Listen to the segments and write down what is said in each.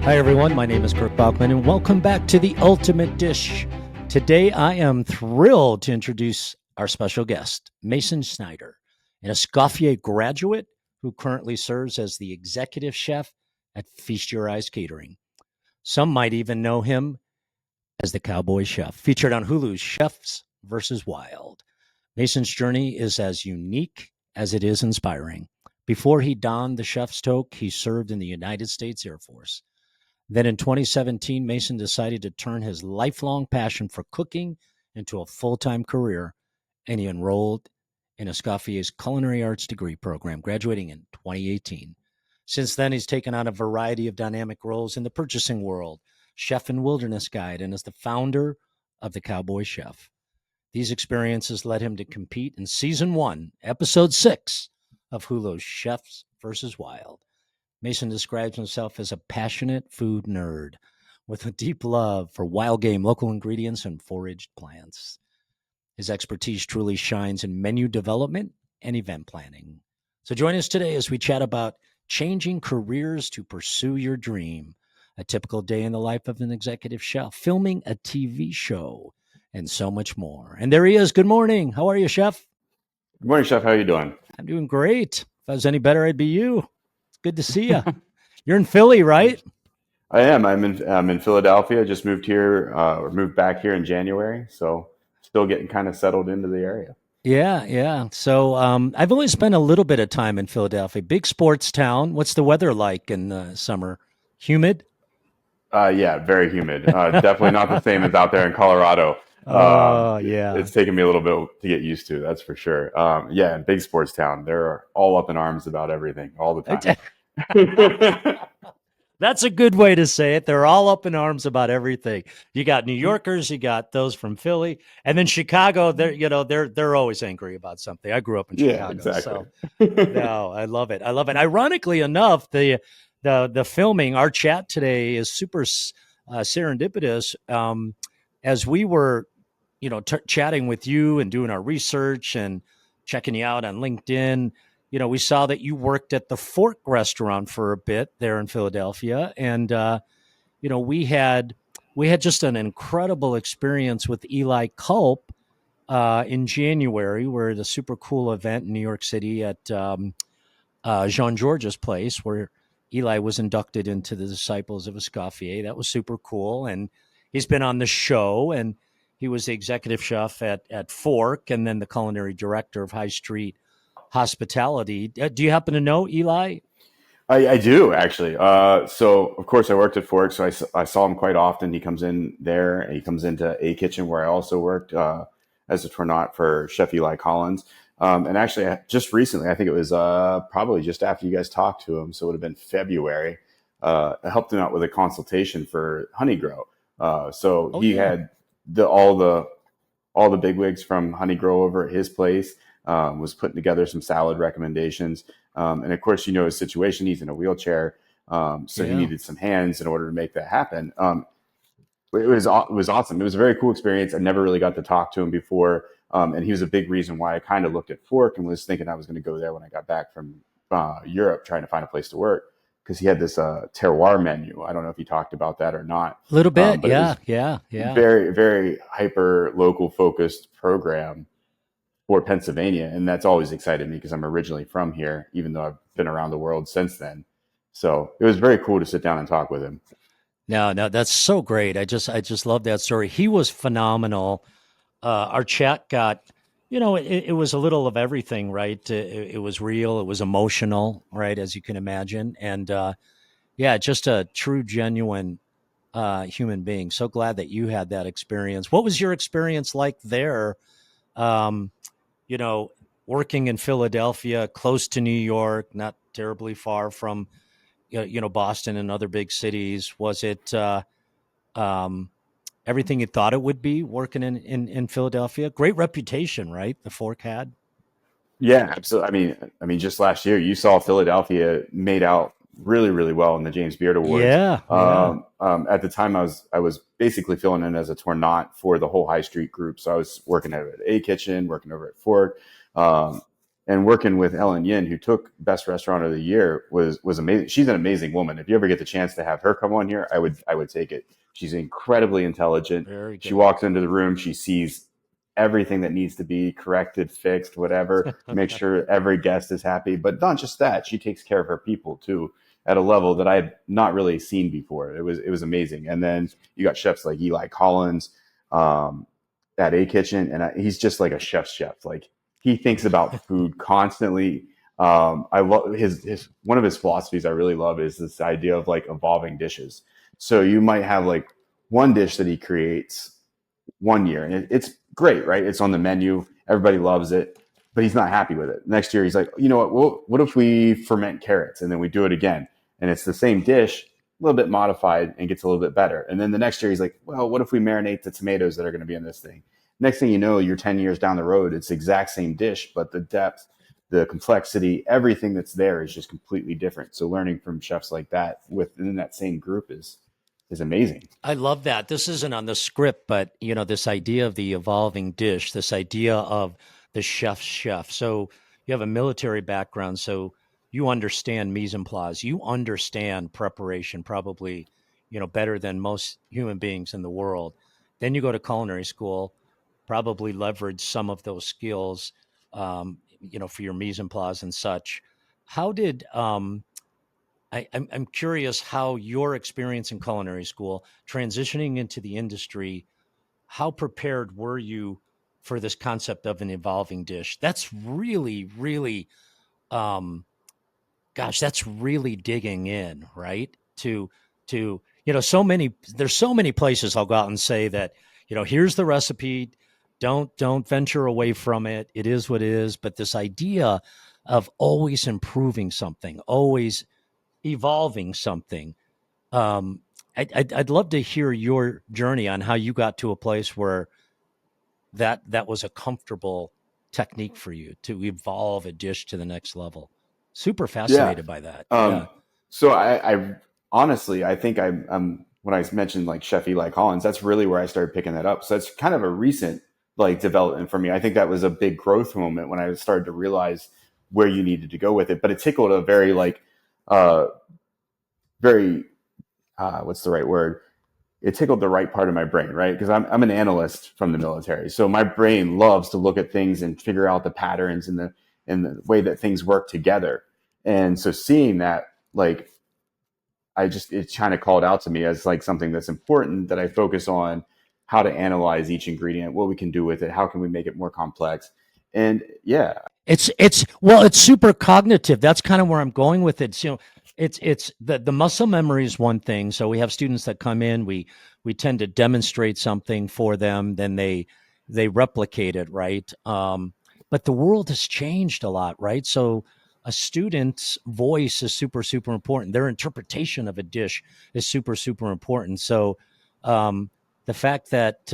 Hi, everyone. My name is Kurt Bachman, and welcome back to The Ultimate Dish. Today, I am thrilled to introduce our special guest, Mason Snyder, an Escoffier graduate who currently serves as the executive chef at Feast Your Eyes Catering. Some might even know him as the Cowboy Chef, featured on Hulu's Chefs vs. Wild. Mason's journey is as unique as it is inspiring. Before he donned the chef's toque, he served in the United States Air Force. Then in 2017, Mason decided to turn his lifelong passion for cooking into a full-time career, and he enrolled in Escoffier's Culinary Arts degree program, graduating in 2018. Since then, he's taken on a variety of dynamic roles in the purchasing world, chef and wilderness guide, and as the founder of the Cowboy Chef. These experiences led him to compete in Season 1, Episode 6 of Hulu's Chefs vs. Wild. Mason describes himself as a passionate food nerd with a deep love for wild game, local ingredients, and foraged plants. His expertise truly shines in menu development and event planning. So join us today as we chat about changing careers to pursue your dream, a typical day in the life of an executive chef, filming a TV show, and so much more. And there he is. Good morning. How are you, Chef? Good morning, Chef. How are you doing? I'm doing great. If I was any better, I'd be you. Good to see you. You're in Philly, right? I am. I'm in Philadelphia. Just moved here, or moved back here in January. So still getting kind of settled into the area. Yeah. So I've only spent a little bit of time in Philadelphia. Big sports town. What's the weather like in the summer? Humid? Yeah, very humid. Definitely not the same as out there in Colorado. Oh, yeah. It's taken me a little bit to get used to. That's for sure. Yeah, in big sports town, they're all up in arms about everything all the time. That's a good way to say it. They're all up in arms about everything. You got New Yorkers, you got those from Philly, and then Chicago. They're always angry about something. I grew up in Yeah, Chicago, exactly. so no, I love it. Ironically enough, the filming, our chat today is super serendipitous. As we were, chatting with you and doing our research and checking you out on LinkedIn, we saw that you worked at the Fork restaurant for a bit there in Philadelphia, and we had just an incredible experience with Eli Culp in January. We're at a super cool event in New York City at Jean Georges place, where Eli was inducted into the Disciples of Escoffier. That was super cool, and he's been on the show, and he was the executive chef at Fork, and then the culinary director of High Street Hospitality. Do you happen to know Eli? I do actually. So of course I worked at Fork, so I saw him quite often. He comes in there, and he comes into A Kitchen where I also worked as a tournant for Chef Eli Collins. And actually, just recently, I think it was probably just after you guys talked to him, so it would have been February. I helped him out with a consultation for Honey Grow. So Oh, he yeah. had all the bigwigs from Honey Grow over at his place. Was putting together some salad recommendations. And of course, his situation. He's in a wheelchair. So he Yeah. needed some hands in order to make that happen. It was awesome. It was a very cool experience. I never really got to talk to him before. And he was a big reason why I kind of looked at Fork and was thinking I was going to go there when I got back from Europe, trying to find a place to work, because he had this terroir menu. I don't know if he talked about that or not. A little bit. But it Yeah. was Yeah. Yeah. very, very hyper local focused program for Pennsylvania. And that's always excited me because I'm originally from here, even though I've been around the world since then. So it was very cool to sit down and talk with him. No, that's so great. I just love that story. He was phenomenal. Our chat got, it was a little of everything, right? It was real. It was emotional, right? As you can imagine. And yeah, just a true, genuine human being. So glad that you had that experience. What was your experience like there? Um, you know, Working in Philadelphia, close to New York, not terribly far from, Boston and other big cities. Was it um, everything you thought it would be working in Philadelphia? Great reputation, right? The Fork had. Yeah, absolutely. I mean, just last year you saw Philadelphia made out really, really well in the James Beard Awards. Yeah. At the time, I was basically filling in as a tournant for the whole High Street group. So I was working over at A Kitchen, working over at Fork. Um, And working with Ellen Yin, who took Best Restaurant of the Year, was amazing. She's an amazing woman. If you ever get the chance to have her come on here, I would take it. She's incredibly intelligent. Very She good. walks into the room, she sees everything that needs to be corrected, fixed, whatever, make sure every guest is happy. But not just that, she takes care of her people too at a level that I had not really seen before. It was amazing. And then you got chefs like Eli Collins um, at A Kitchen, and he's just like a chef's chef. Like he thinks about food constantly. I love his one of his philosophies I really love is this idea of like evolving dishes. So you might have like one dish that he creates one year and it's great, right? It's on the menu, everybody loves it, but he's not happy with it. Next year he's like, you know what? Well, what if we ferment carrots and then we do it again, and it's the same dish, a little bit modified and gets a little bit better. And then the next year he's like, well, what if we marinate the tomatoes that are going to be in this thing? Next thing you know, you're 10 years down the road, it's the exact same dish, but the depth, the complexity, everything that's there is just completely different. So learning from chefs like that within that same group is amazing. I love that. This isn't on the script, but this idea of the evolving dish, this idea of the chef's chef. So you have a military background, so you understand mise en place. You understand preparation probably, better than most human beings in the world. Then you go to culinary school, probably leverage some of those skills, for your mise en place and such. How did I'm curious how your experience in culinary school, transitioning into the industry, how prepared were you for this concept of an evolving dish? That's really, really, um, gosh, that's really digging in, right? To there's so many places I'll go out and say that, here's the recipe. Don't venture away from it. It is what it is. But this idea of always improving something, always evolving something. Um, I'd love to hear your journey on how you got to a place where that was a comfortable technique for you to evolve a dish to the next level. Super Yeah. fascinated by that. Yeah. Um, so I honestly, I think I'm when I mentioned like Chef Eli Collins, that's really where I started picking that up. So that's kind of a recent like development for me. I think that was a big growth moment when I started to realize where you needed to go with it. But it tickled a very uh, very what's the right word? It tickled the right part of my brain, right? Because I'm an analyst from the military, so my brain loves to look at things and figure out the patterns and the way that things work together. And so seeing that, like, it kind of called out to me as like something that's important that I focus on how to analyze each ingredient, what we can do with it, how can we make it more complex, and yeah, It's super cognitive. That's kind of where I'm going with it. So it's the muscle memory is one thing. So we have students that come in, we tend to demonstrate something for them, then they replicate it, right? But the world has changed a lot, right? So a student's voice is super, super important. Their interpretation of a dish is super, super important. So um, the fact that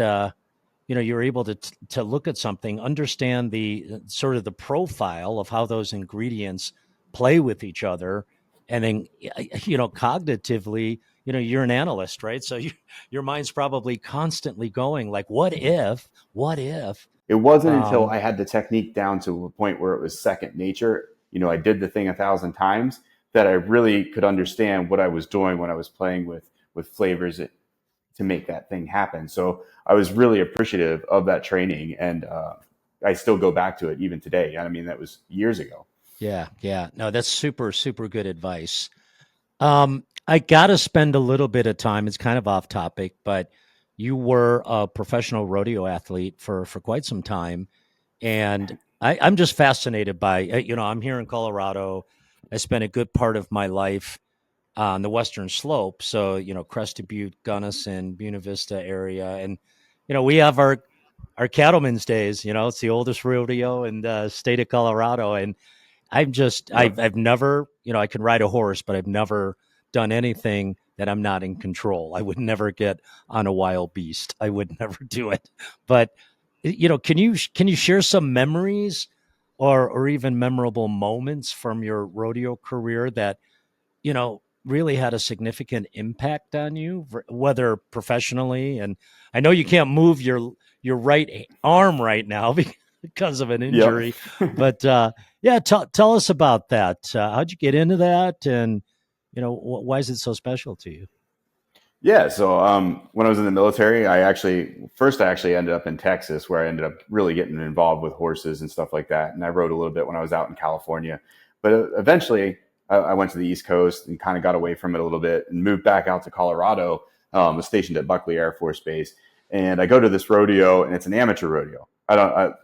you're able to look at something, understand the sort of the profile of how those ingredients play with each other, and then cognitively, you're an analyst, right? So your mind's probably constantly going like, what if it wasn't until um I had the technique down to a point where it was second nature. I did the thing 1,000 times that I really could understand what I was doing when I was playing with flavors to make that thing happen. So I was really appreciative of that training, and I still go back to it even today. I mean, that was years ago. yeah, no, that's super, super good advice. I gotta spend a little bit of time, it's kind of off topic, but you were a professional rodeo athlete for quite some time. And I'm just fascinated by, I'm here in Colorado. I spent a good part of my life on the Western Slope. So, Crested Butte, Gunnison, Buena Vista area. And, we have our cattlemen's days, it's the oldest rodeo in the state of Colorado. And Yep. I've never, I can ride a horse, but I've never done anything that I'm not in control. I would never get on a wild beast. I would never do it. But can you share some memories or even memorable moments from your rodeo career that really had a significant impact on you, whether professionally? And I know you can't move your right arm right now. because of an Yep. injury. But yeah, tell us about that. How'd you get into that, and why is it so special to you? Yeah, so when I was in the military, I actually ended up in Texas, where I ended up really getting involved with horses and stuff like that. And I rode a little bit when I was out in California, but eventually I went to the East Coast and kind of got away from it a little bit and moved back out to Colorado. Was stationed at Buckley Air Force Base, and I go to this rodeo, and it's an amateur rodeo.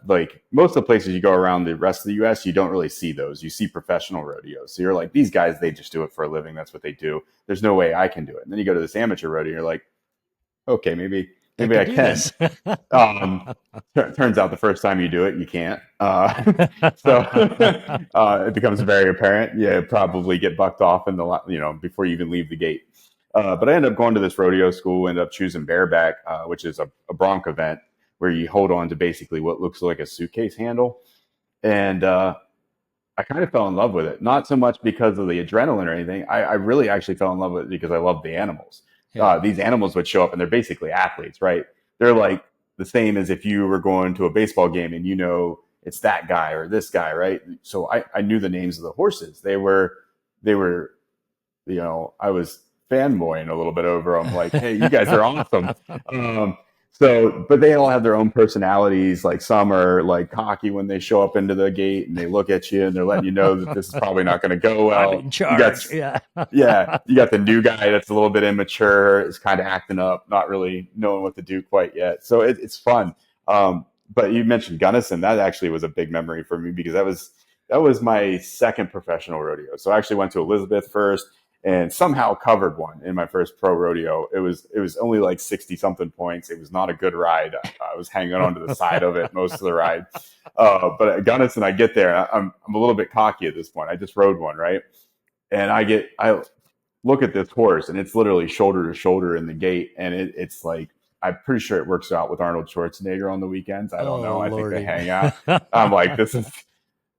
Like most of the places you go around the rest of the U.S., you don't really see those. You see professional rodeos. So you're like, these guys, they just do it for a living. That's what they do. There's no way I can do it. And then you go to this amateur rodeo, you're like, okay, I maybe can I do can. this. Um, Turns out the first time you do it, you can't. So it becomes very apparent. You probably get bucked off in before you even leave the gate. But I ended up going to this rodeo school. Ended up choosing bareback, which is a bronc event where you hold on to basically what looks like a suitcase handle, and I kind of fell in love with it. Not so much because of the adrenaline or anything. I really actually fell in love with it because I love the animals. Yeah. These animals would show up and they're basically athletes, right? They're like the same as if you were going to a baseball game and it's that guy or this guy, right? So I knew the names of the horses. They were, I was fanboying a little bit over them, like, hey, you guys are awesome. Um, but they all have their own personalities. Like some are like cocky when they show up into the gate and they look at you and they're letting you know that this is probably not going to go I'm well. in charge. Yeah. Yeah, you got the new guy that's a little bit immature, is kind of acting up, not really knowing what to do quite yet. So it's fun. But you mentioned Gunnison. That actually was a big memory for me because that was my second professional rodeo. So I actually went to Elizabeth first and somehow covered one in my first pro rodeo. It was only like 60 something points. It was not a good ride. I was hanging onto the side of it most of the ride. But at Gunnison, I get there. I'm a little bit cocky at this point. I just rode one, right? And I look at this horse and it's literally shoulder to shoulder in the gate. And it's like, I'm pretty sure it works out with Arnold Schwarzenegger on the weekends. I don't Oh know. I think they lordy. hang out. I'm like, this is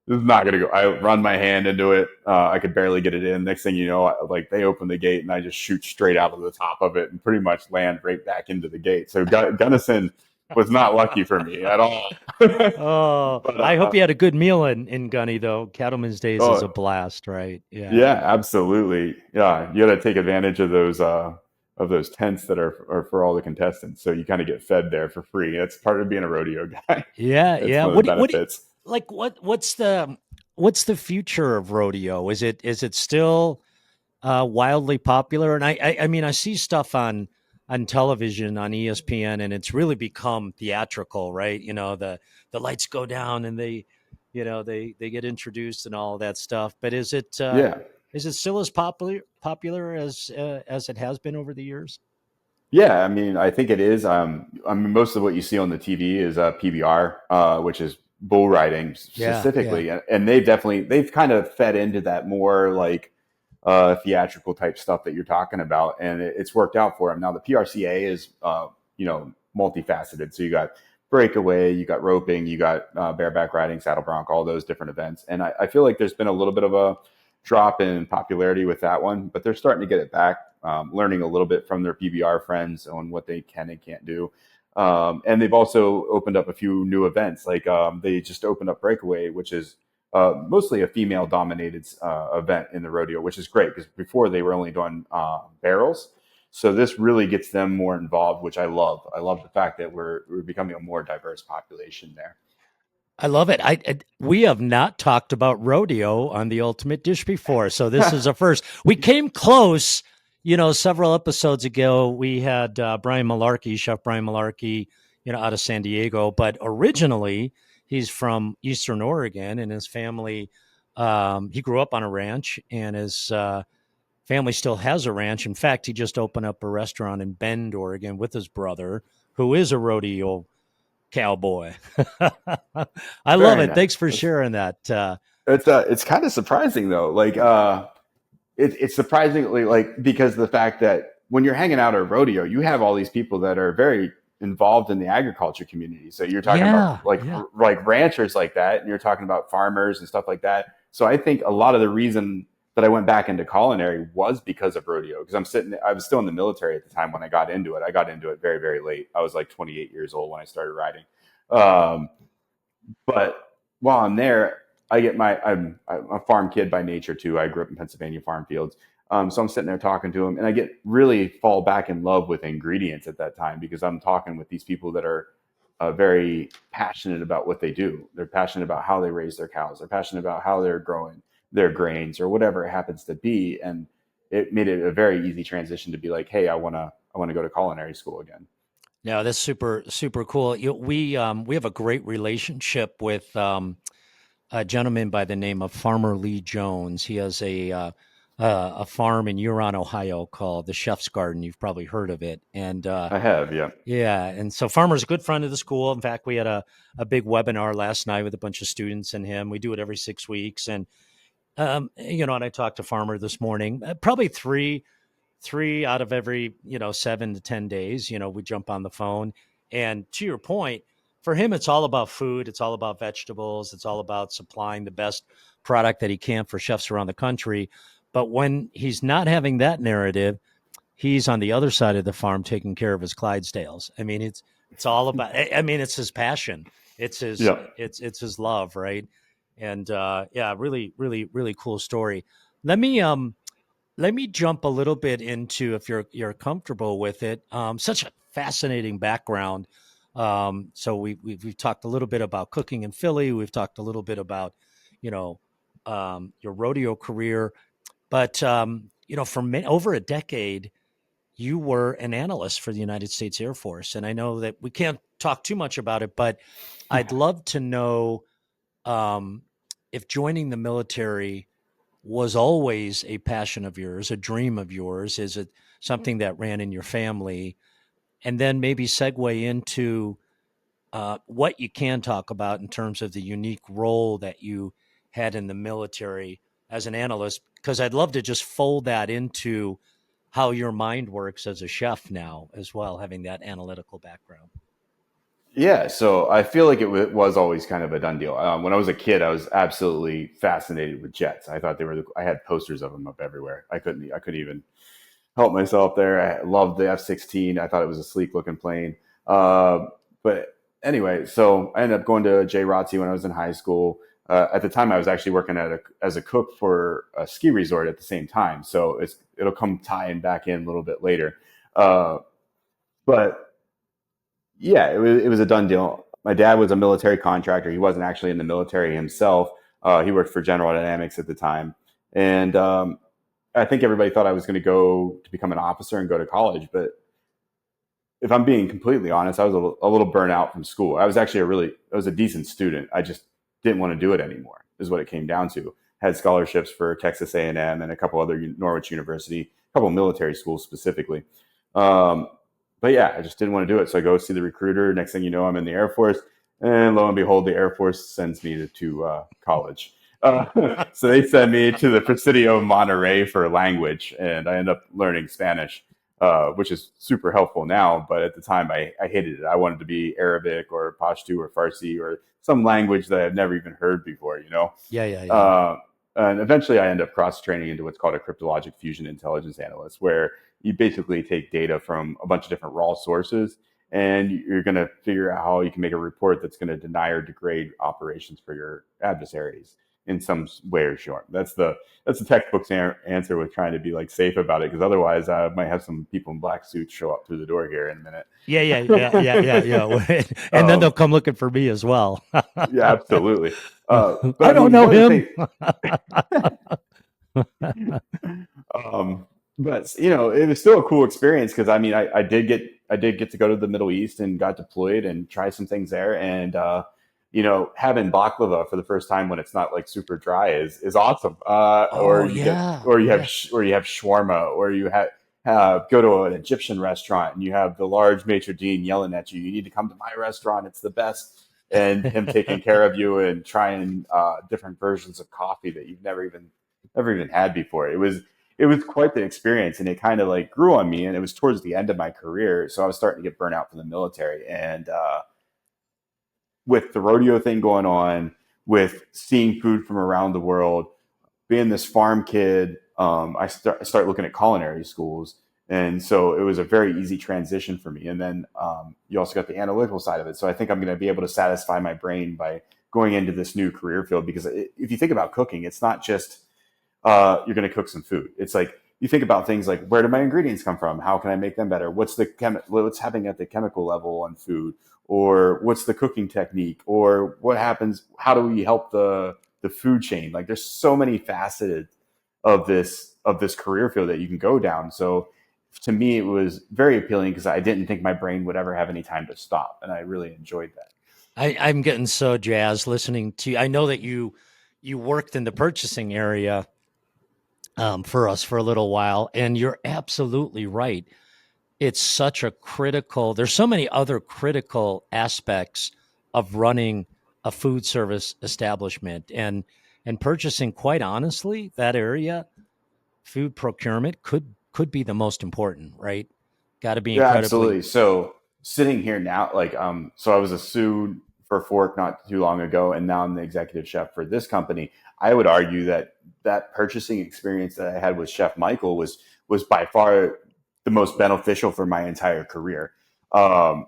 not going to go. I run my hand into it. I could barely get it in. Next thing you know, like they open the gate and I just shoot straight out of the top of it and pretty much land right back into the gate. So Gunnison was not lucky for me at all. Oh, But I hope you had a good meal in Gunny though. Cattleman's Days is a oh, blast, right? Yeah. yeah, absolutely. Yeah, you got to take advantage of those tents that are for all the contestants. So you kind of get fed there for free. That's part of being a rodeo guy. Yeah, It's yeah. one of the What do you, benefits. like what's the future of rodeo? Is it still wildly popular? And I mean I see stuff on television on ESPN and it's really become theatrical, right? The lights go down and they get introduced and all that stuff. But Yeah. is it still as popular as it has been over the years? Yeah, I mean, I think it is. I mean, most of what you see on the TV is PBR, which is bull riding Yeah, yeah. specifically, and they've kind of fed into that more like theatrical type stuff that you're talking about, and it's worked out for them. Now the PRCA is multifaceted, so you got breakaway, you got roping, you got bareback riding, saddle bronc, all those different events, and I feel like there's been a little bit of a drop in popularity with that one, but they're starting to get it back, learning a little bit from their PBR friends on what they can and can't do. And they've also opened up a few new events. Like they just opened up Breakaway, which is mostly a female dominated event in the rodeo, which is great because before they were only doing barrels. So this really gets them more involved, which I love. I love the fact that we're becoming a more diverse population there. I love it. We have not talked about rodeo on the Ultimate Dish before, so this is a first. We came close, several episodes ago. We had Brian Malarkey, Chef Brian Malarkey, out of San Diego, but originally he's from Eastern Oregon, and his family. He grew up on a ranch, and his family still has a ranch. In fact, he just opened up a restaurant in Bend, Oregon, with his brother, who is a rodeo cowboy. I love Very it. nice. Thanks for sharing that. It's kind of surprising though. Like it's surprisingly like because of the fact that when you're hanging out at a rodeo, you have all these people that are very involved in the agriculture community. So you're talking about Yeah, yeah. like ranchers like that, and you're talking about farmers and stuff like that. So I think a lot of the reason that I went back into culinary was because of rodeo. Because I was still in the military at the time when I got into it. I got into it very, very late. I was like 28 years old when I started riding. Um, But while I'm there, I'm a farm kid by nature too. I grew up in Pennsylvania farm fields. So I'm sitting there talking to them, and I get really fall back in love with ingredients at that time because I'm talking with these people that are very passionate about what they do. They're passionate about how they raise their cows. They're passionate about how they're growing their grains or whatever it happens to be. And it made it a very easy transition to be like, hey, I want to go to culinary school again. No, that's super cool. We have a great relationship with a gentleman by the name of Farmer Lee Jones. He has a farm in Huron, Ohio called the Chef's Garden. You've probably heard of it, and I have, yeah. yeah, and so Farmer's a good friend of the school. In fact, we had a big webinar last night with a bunch of students and him. We do it every 6 weeks, and and I talked to Farmer this morning. Probably three out of every 7 to 10 days, we jump on the phone. And to your point, for him it's all about food, it's all about vegetables, it's all about supplying the best product that he can for chefs around the country. But when he's not having that narrative, he's on the other side of the farm taking care of his Clydesdales. I mean, it's all about, I mean, it's his passion, it's his Yeah. it's his love, right? And yeah, really really really cool story. Let me jump a little bit into, if you're comfortable with it. Such a fascinating background. So we've talked a little bit about cooking in Philly. We've talked a little bit about you know your rodeo career, but for over a decade, you were an analyst for the United States Air Force, and I know that we can't talk too much about it, but I'd love to know um, if joining the military was always a passion of yours, a dream of yours? Is it something that ran in your family? And then maybe segue into what you can talk about in terms of the unique role that you had in the military as an analyst, because I'd love to just fold that into how your mind works as a chef now as well, having that analytical background. Yeah, so I feel like was always kind of a done deal. When I was a kid, I was absolutely fascinated with jets. I thought they were. I had posters of them up everywhere. I couldn't even help myself there. I loved the F-16. I thought it was a sleek looking plane. But anyway, so I ended up going to JROTC when I was in high school. At the time, I was actually working as a cook for a ski resort at the same time. So it'll come tying back in a little bit later. Uh, but yeah, it was a done deal. My dad was a military contractor. He wasn't actually in the military himself. He worked for General Dynamics at the time, and I think everybody thought I was going to go to become an officer and go to college. But if I'm being completely honest, I was a little burnt out from school. I was a decent student. I just didn't want to do it anymore. Is what it came down to. Had scholarships for Texas A&M and a couple other Norwich University, a couple military schools specifically. Um, but yeah, I just didn't want to do it. So I go see the recruiter. Next thing you know, I'm in the Air Force, and lo and behold, the Air Force sends me to college. So they sent me to the Presidio Monterey for language, and I end up learning Spanish, which is super helpful now. But at the time, I hated it. I wanted to be Arabic or Pashto or Farsi or some language that I've never even heard before, you know? Yeah, yeah, yeah. Uh, and eventually I end up cross training into what's called a cryptologic fusion intelligence analyst, where you basically take data from a bunch of different raw sources and you're going to figure out how you can make a report that's going to deny or degrade operations for your adversaries in some way or form. That's the textbook's answer with trying to be like safe about it, because otherwise I might have some people in black suits show up through the door here in a Yeah, yeah, yeah, yeah, yeah, yeah. minute. And then they'll come looking for me as well. Yeah, absolutely. But I I don't mean, know one of the him. things, um, but it was still a cool experience because I mean, I did get to go to the Middle East and got deployed and try some things there, and having baklava for the first time when it's not like super dry is awesome. Oh yeah, yeah. Or you have shawarma, or you have go to an Egyptian restaurant and you have the large maitre d' yelling at you. You need to come to my restaurant. It's the best. And him taking care of you and trying different versions of coffee that you've never even had before. It was quite the experience, and it kind of like grew on me. And it was towards the end of my career, so I was starting to get burnt out from the military. And with the rodeo thing going on, with seeing food from around the world, being this farm kid, I start looking at culinary schools, and so it was a very easy transition for me. And then you also got the analytical side of it. So I think I'm going to be able to satisfy my brain by going into this new career field, because if you think about cooking, it's not just you're going to cook some food. It's like you think about things like, where do my ingredients come from? How can I make them better? What's happening at the chemical level on food, or what's the cooking technique, or what happens? How do we help the food chain? Like, there's so many facets of this career field that you can go down. So to me, it was very appealing because I didn't think my brain would ever have any time to stop, and I really enjoyed that. I'm getting so jazzed listening to you. I know that you worked in the purchasing area for us for a little while, and you're absolutely right. It's such a critical. There's so many other critical aspects of running a food service establishment, and purchasing. Quite honestly, that area, food procurement, could be the most important. Right? Got to be Yeah, incredibly. absolutely. So sitting here now, like, so I was a sous for Fork not too long ago, and now I'm the executive chef for this company. I would argue that that purchasing experience that I had with Chef Michael was by far the most beneficial for my entire career. Um,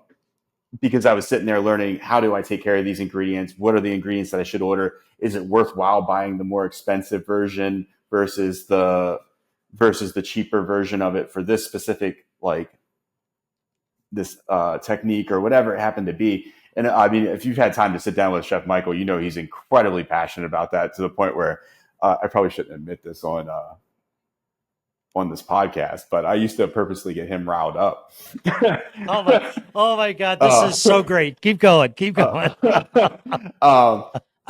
because I was sitting there learning, how do I take care of these ingredients? What are the ingredients that I should order? Is it worthwhile buying the more expensive version versus the cheaper version of it for this specific, like, this technique or whatever it happened to be? And I mean, if you've had time to sit down with Chef Michael, you know he's incredibly passionate about that, to the point where I probably shouldn't admit this on this podcast, but I used to purposely get him riled up. Oh my God, this uh, is so great. Keep going, keep going. um,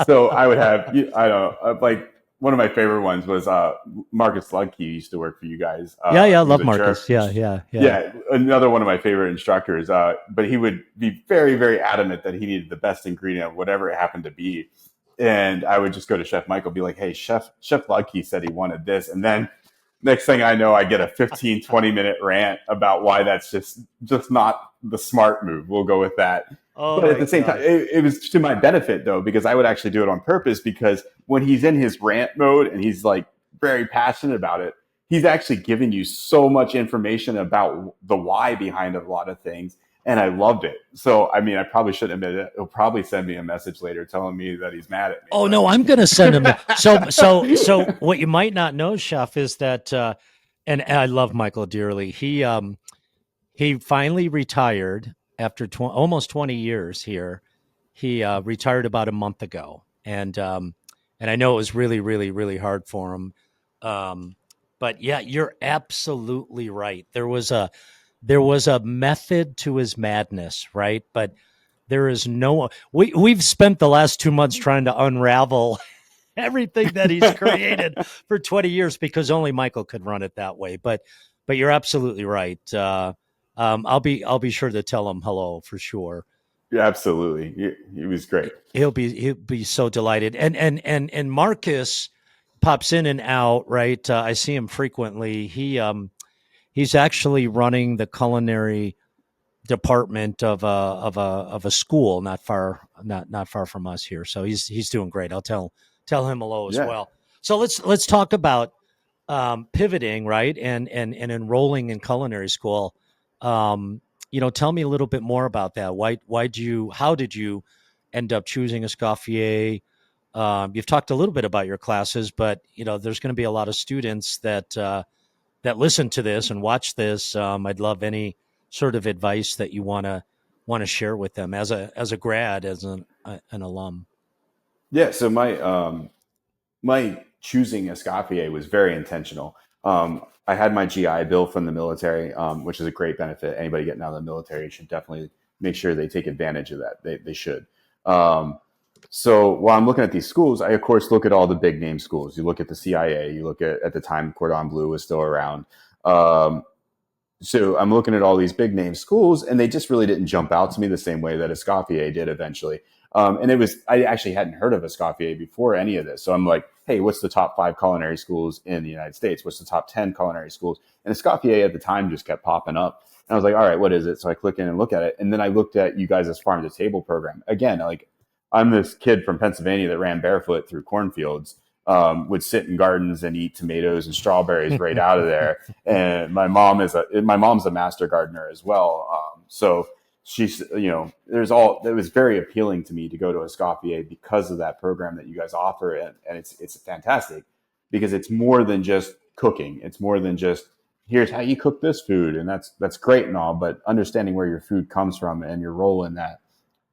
so I would have, I don't know, like, one of my favorite ones was Marcus Ludke used to work for you guys. Yeah, yeah, I He was love a Marcus. jerk. Yeah, yeah, yeah. Yeah, another one of my favorite instructors. But he would be very, very adamant that he needed the best ingredient, whatever it happened to be. And I would just go to Chef Michael, be like, "Hey, Chef Ludke said he wanted this," and then next thing I know, I get a 15, 20-minute rant about why that's just not the smart move. We'll go with that. Oh But at my the same God. time, it was to my benefit, though, because I would actually do it on purpose, because when he's in his rant mode and he's like very passionate about it, he's actually giving you so much information about the why behind a lot of things. And I loved it. So, I mean, I probably shouldn't admit it. He'll probably send me a message later telling me that he's mad at me. Oh no, I'm going to send him. So what you might not know, Chef, is that, and I love Michael dearly. He finally retired after almost 20 years here. He retired about a month ago, and I know it was really, really, really hard for him. Um, but yeah, you're absolutely right. There was a method to his madness, right? But there is no. We've spent the last 2 months trying to unravel everything that he's created for 20 years, because only Michael could run it that way. But you're absolutely right. I'll be sure to tell him hello for sure. Yeah, absolutely. He was great. He'll be so delighted. And Marcus pops in and out, right? I see him frequently. He's actually running the culinary department of a school not far from us here. So he's doing great. I'll tell him hello as Yeah. well. So let's talk about pivoting, right, and enrolling in culinary school. Um, tell me a little bit more about that. How did you end up choosing Escoffier? You've talked a little bit about your classes, but there's going to be a lot of students that listen to this and watch this. I'd love any sort of advice that you want to share with them as a grad, as an alum. Yeah. So my choosing Escoffier was very intentional. I had my GI Bill from the military, which is a great benefit. Anybody getting out of the military should definitely make sure they take advantage of that. They should. Um, so while I'm looking at these schools, I of course look at all the big name schools. You look at the CIA. You look at the time Cordon Bleu was still around. Um, so I'm looking at all these big name schools, and they just really didn't jump out to me the same way that Escoffier did eventually. And I actually hadn't heard of Escoffier before any of this. So I'm like, hey, what's the top 5 culinary schools in the United States? What's the top 10 culinary schools? And Escoffier at the time just kept popping up. And I was like, all right, what is it? So I click in and look at it. And then I looked at you guys' farm to table program. Again, like, I'm this kid from Pennsylvania that ran barefoot through cornfields, would sit in gardens and eat tomatoes and strawberries right out of there. And my mom's a master gardener as well. So she's, there's all that was very appealing to me to go to Escoffier because of that program that you guys offer, and it's fantastic because it's more than just cooking. It's more than just here's how you cook this food, and that's great and all, but understanding where your food comes from and your role in that,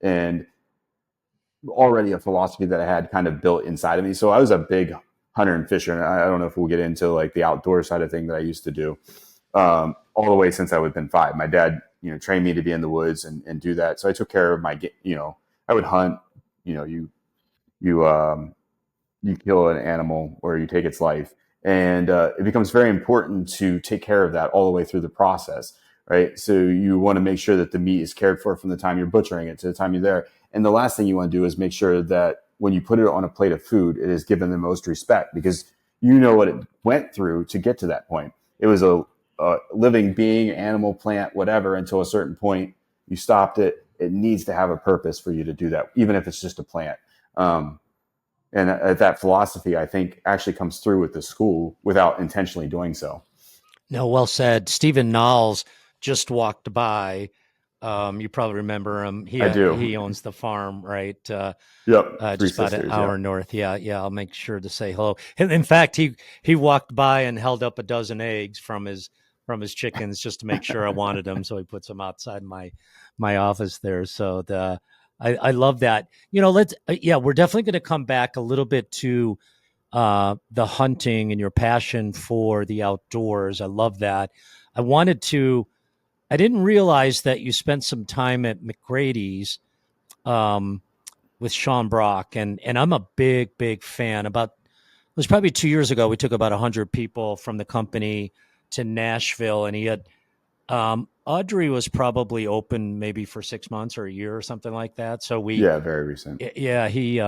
and already a philosophy that I had kind of built inside of me. So I was a big hunter and fisher, and I don't know if we'll get into like the outdoor side of thing that I used to do all the way since I would have been 5. My dad, trained me to be in the woods and do that. So I took care of I would hunt. You you kill an animal or you take its life, and it becomes very important to take care of that all the way through the process, right? So you want to make sure that the meat is cared for from the time you're butchering it to the time you're there, and the last thing you want to do is make sure that when you put it on a plate of food, it is given the most respect, because you know what it went through to get to that point. It was a living being, animal, plant, whatever, until a certain point you stopped it. It needs to have a purpose for you to do that, even if it's just a plant. And that philosophy, I think, actually comes through with the school without intentionally doing so. No, well said. Stephen Knowles just walked by. You probably remember him. I He do. owns the farm, right? Yep. Three Just about an sisters. hour Yep. north. Yeah, yeah. I'll make sure to say hello. In fact, he walked by and held up a dozen eggs from his chickens just to make sure I wanted them. So he puts them outside my office there. So I love that. Let's yeah, we're definitely going to come back a little bit to the hunting and your passion for the outdoors. I love that. I wanted to. I didn't realize that you spent some time at McGrady's um, with Sean Brock, and I'm a big fan. About it was probably 2 years ago. We took about 100 people from the company to Nashville, and he had Audrey was probably open maybe for 6 months or a year or something like that. So Yeah. Very recent. yeah, he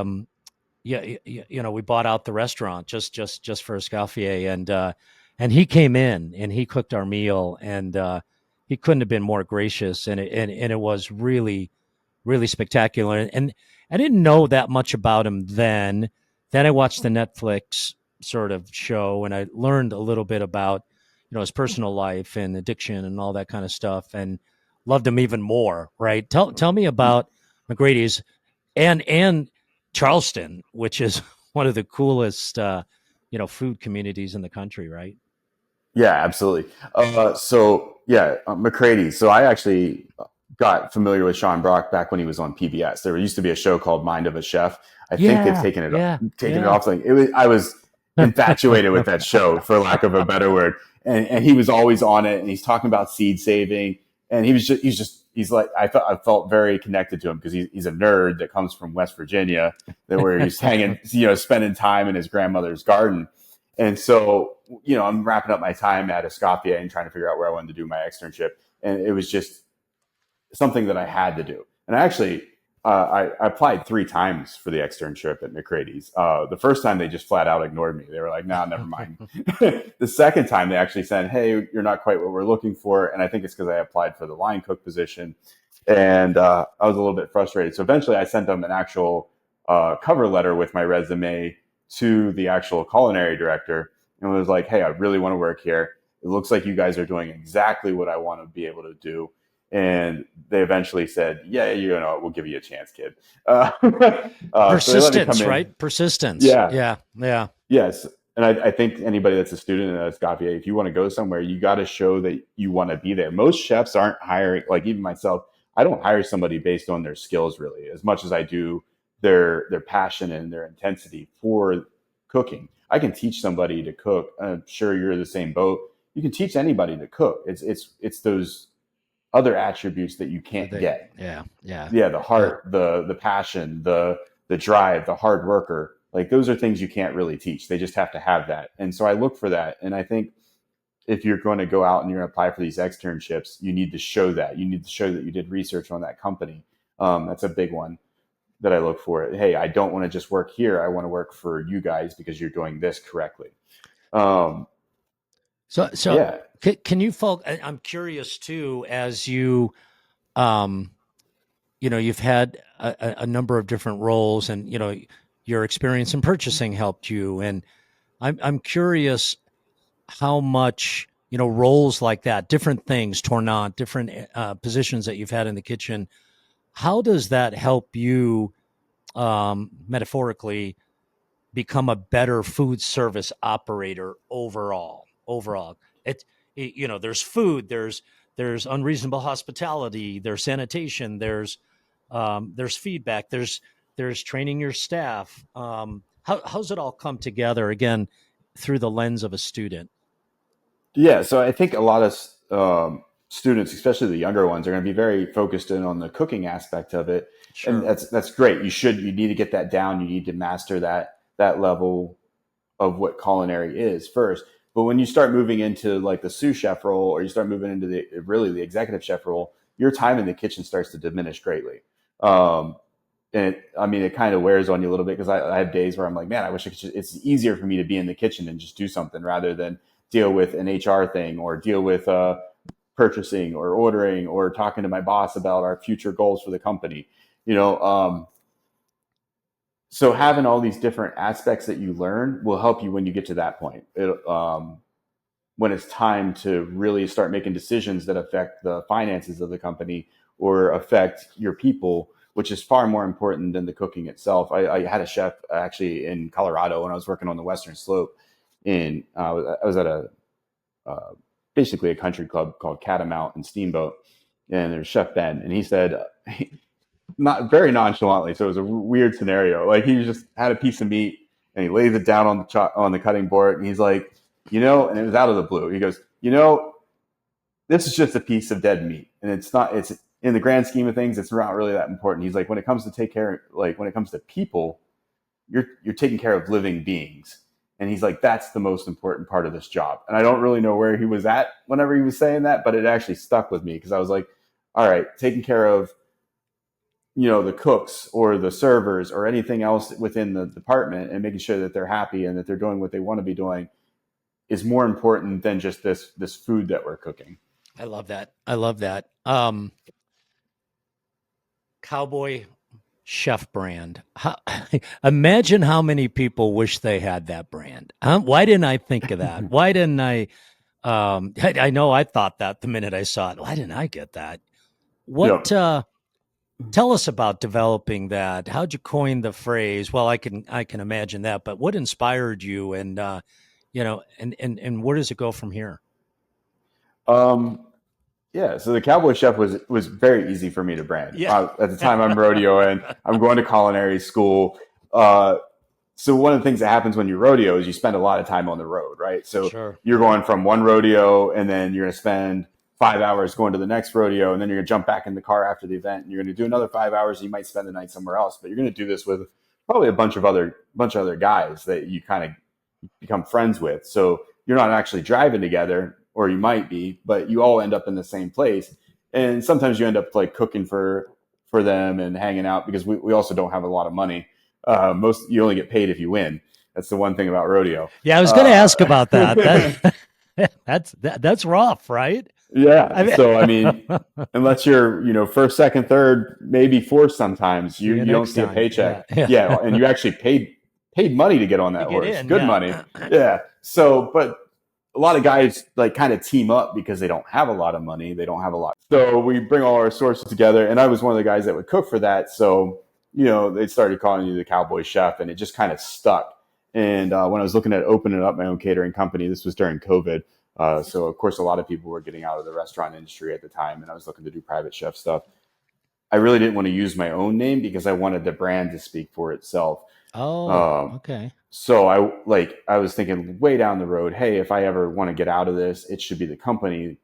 yeah, we bought out the restaurant just for Escoffier, and he came in and he cooked our meal, and he couldn't have been more gracious, and it was really spectacular. And I didn't know that much about him then. Then I watched the Netflix sort of show, and I learned a little bit about his personal life and addiction and all that kind of stuff, and loved him even more. Right? Tell me about McGrady's and Charleston, which is one of the coolest food communities in the country. Right? Yeah, absolutely. McCready. So I actually got familiar with Sean Brock back when he was on PBS. There used to be a show called Mind of a Chef. I think they've Yeah, yeah, taken it yeah. off. I was infatuated with that show, for lack of a better word. And he was always on it, and he's talking about seed saving. And he's like, I felt very connected to him because he's a nerd that comes from West Virginia, that where he's hanging, spending time in his grandmother's garden. And so, I'm wrapping up my time at Escoffier and trying to figure out where I wanted to do my externship. And it was just something that I had to do. And I applied 3 times for the externship at McCrady's. The first time they just flat out ignored me. They were like, "No, never mind." The second time they actually said, "Hey, you're not quite what we're looking for." And I think it's because I applied for the line cook position, and I was a little bit frustrated. So eventually, I sent them an actual cover letter with my resume to the actual culinary director, and was like, "Hey, I really want to work here. It looks like you guys are doing exactly what I want to be able to do." And they eventually said, "Yeah, we'll give you a chance, kid." So they let me come Persistence, in. right? Persistence. Yeah, Yeah, yeah. yes. And I think anybody that's a student at Escoffier, if you want to go somewhere, you got to show that you want to be there. Most chefs aren't hiring, like even myself, I don't hire somebody based on their skills really, as much as I do their passion and their intensity for cooking. I can teach somebody to cook. I'm sure you're the same boat. You can teach anybody to cook. It's those other attributes that you can't get. Yeah, yeah, Yeah, the yeah. heart, the passion, the drive, the hard worker. Like those are things you can't really teach. They just have to have that. And so I look for that. And I think if you're going to go out and you're going to apply for these externships, you need to show that. You need to show that you did research on that company. That's a big one that I look for. Hey, I don't want to just work here. I want to work for you guys because you're doing this correctly. Um, So yeah, can you folk? I'm curious too, as um, you've had a number of different roles, and your experience in purchasing helped you, and I'm curious how much. roles like that, different things, tournant, different positions that you've had in the kitchen. How does that help you, metaphorically, become a better food service operator overall? There's food, there's unreasonable hospitality, there's sanitation, there's feedback, there's training your staff. How's it all come together again through the lens of a student? Yeah, so I think a lot of students, especially the younger ones, are going to be very focused in on the cooking aspect of it, and Sure. that's great. You need to get that down. You need to master that level of what culinary is first. But when you start moving into like the sous chef role, or you start moving into the executive chef role, your time in the kitchen starts to diminish greatly. Um, and I mean, it kind of wears on you a little bit because I have days where I'm like, man, I wish it's easier for me to be in the kitchen and just do something rather than deal with an HR thing or deal with purchasing or ordering or talking to my boss about our future goals for the company. You know, so having all these different aspects that you learn will help you when you get to that point. When it's time to really start making decisions that affect the finances of the company or affect your people, which is far more important than the cooking itself. I had a chef actually in Colorado when I was working on the Western Slope. I was at a uh, basically a country club called Catamount and Steamboat, and there's Chef Ben, and he said, not very nonchalantly, so it was a weird scenario. Like he just had a piece of meat and he lays it down on on the cutting board, and he's like, and it was out of the blue. He goes, this is just a piece of dead meat, and it's in the grand scheme of things, it's not really that important. He's like, when it comes to when it comes to people, you're taking care of living beings. And he's like, that's the most important part of this job. And I don't really know where he was at whenever he was saying that, but it actually stuck with me because I was like, all right, taking care of, the cooks or the servers or anything else within the department and making sure that they're happy and that they're doing what they want to be doing is more important than just this food that we're cooking. I love that. I love that. Cowboy Chef brand. Imagine how many people wish they had that brand. Why didn't I think of that? Why didn't I? I know I thought that the minute I saw it. Why didn't I get that? What? Yep. Tell us about developing that. How'd you coin the phrase? Well, I can imagine that, but what inspired you, and and where does it go from here? Um, Yeah, so the Cowboy Chef was very easy for me to brand. Yeah. At the time, I'm rodeo and I'm going to culinary school. Uh, so one of the things that happens when you rodeo is you spend a lot of time on the road, right? So Sure. you're going from one rodeo and then you're going to spend 5 hours going to the next rodeo, and then you're going to jump back in the car after the event and you're going to do another 5 hours. And you might spend the night somewhere else, but you're going to do this with probably a bunch of other guys that you kind of become friends with. So you're not actually driving together, or you might be, but you all end up in the same place. And sometimes you end up like cooking for them and hanging out because we also don't have a lot of money. Most you only get paid if you win. That's the one thing about rodeo. Yeah, I was going to ask about that. That's rough, right? I Yeah. mean, So I mean, unless you're first, second, third, maybe fourth, sometimes see you you don't next see a time. Yeah, paycheck. yeah. Yeah, and you actually paid money to get on To that get horse, in, good yeah. money. Yeah. So, but a lot of guys like kind of team up because they don't have a lot of money. They don't have a lot. So we bring all our sources together. And I was one of the guys that would cook for that. So, they started calling you the Cowboy Chef, and it just kind of stuck. And when I was looking at opening up my own catering company, this was during COVID. So, of course, a lot of people were getting out of the restaurant industry at the time. And I was looking to do private chef stuff. I really didn't want to use my own name because I wanted the brand to speak for itself. Oh, Um, okay. so I was thinking way down the road, hey, if I ever want to get out of this, it should be the company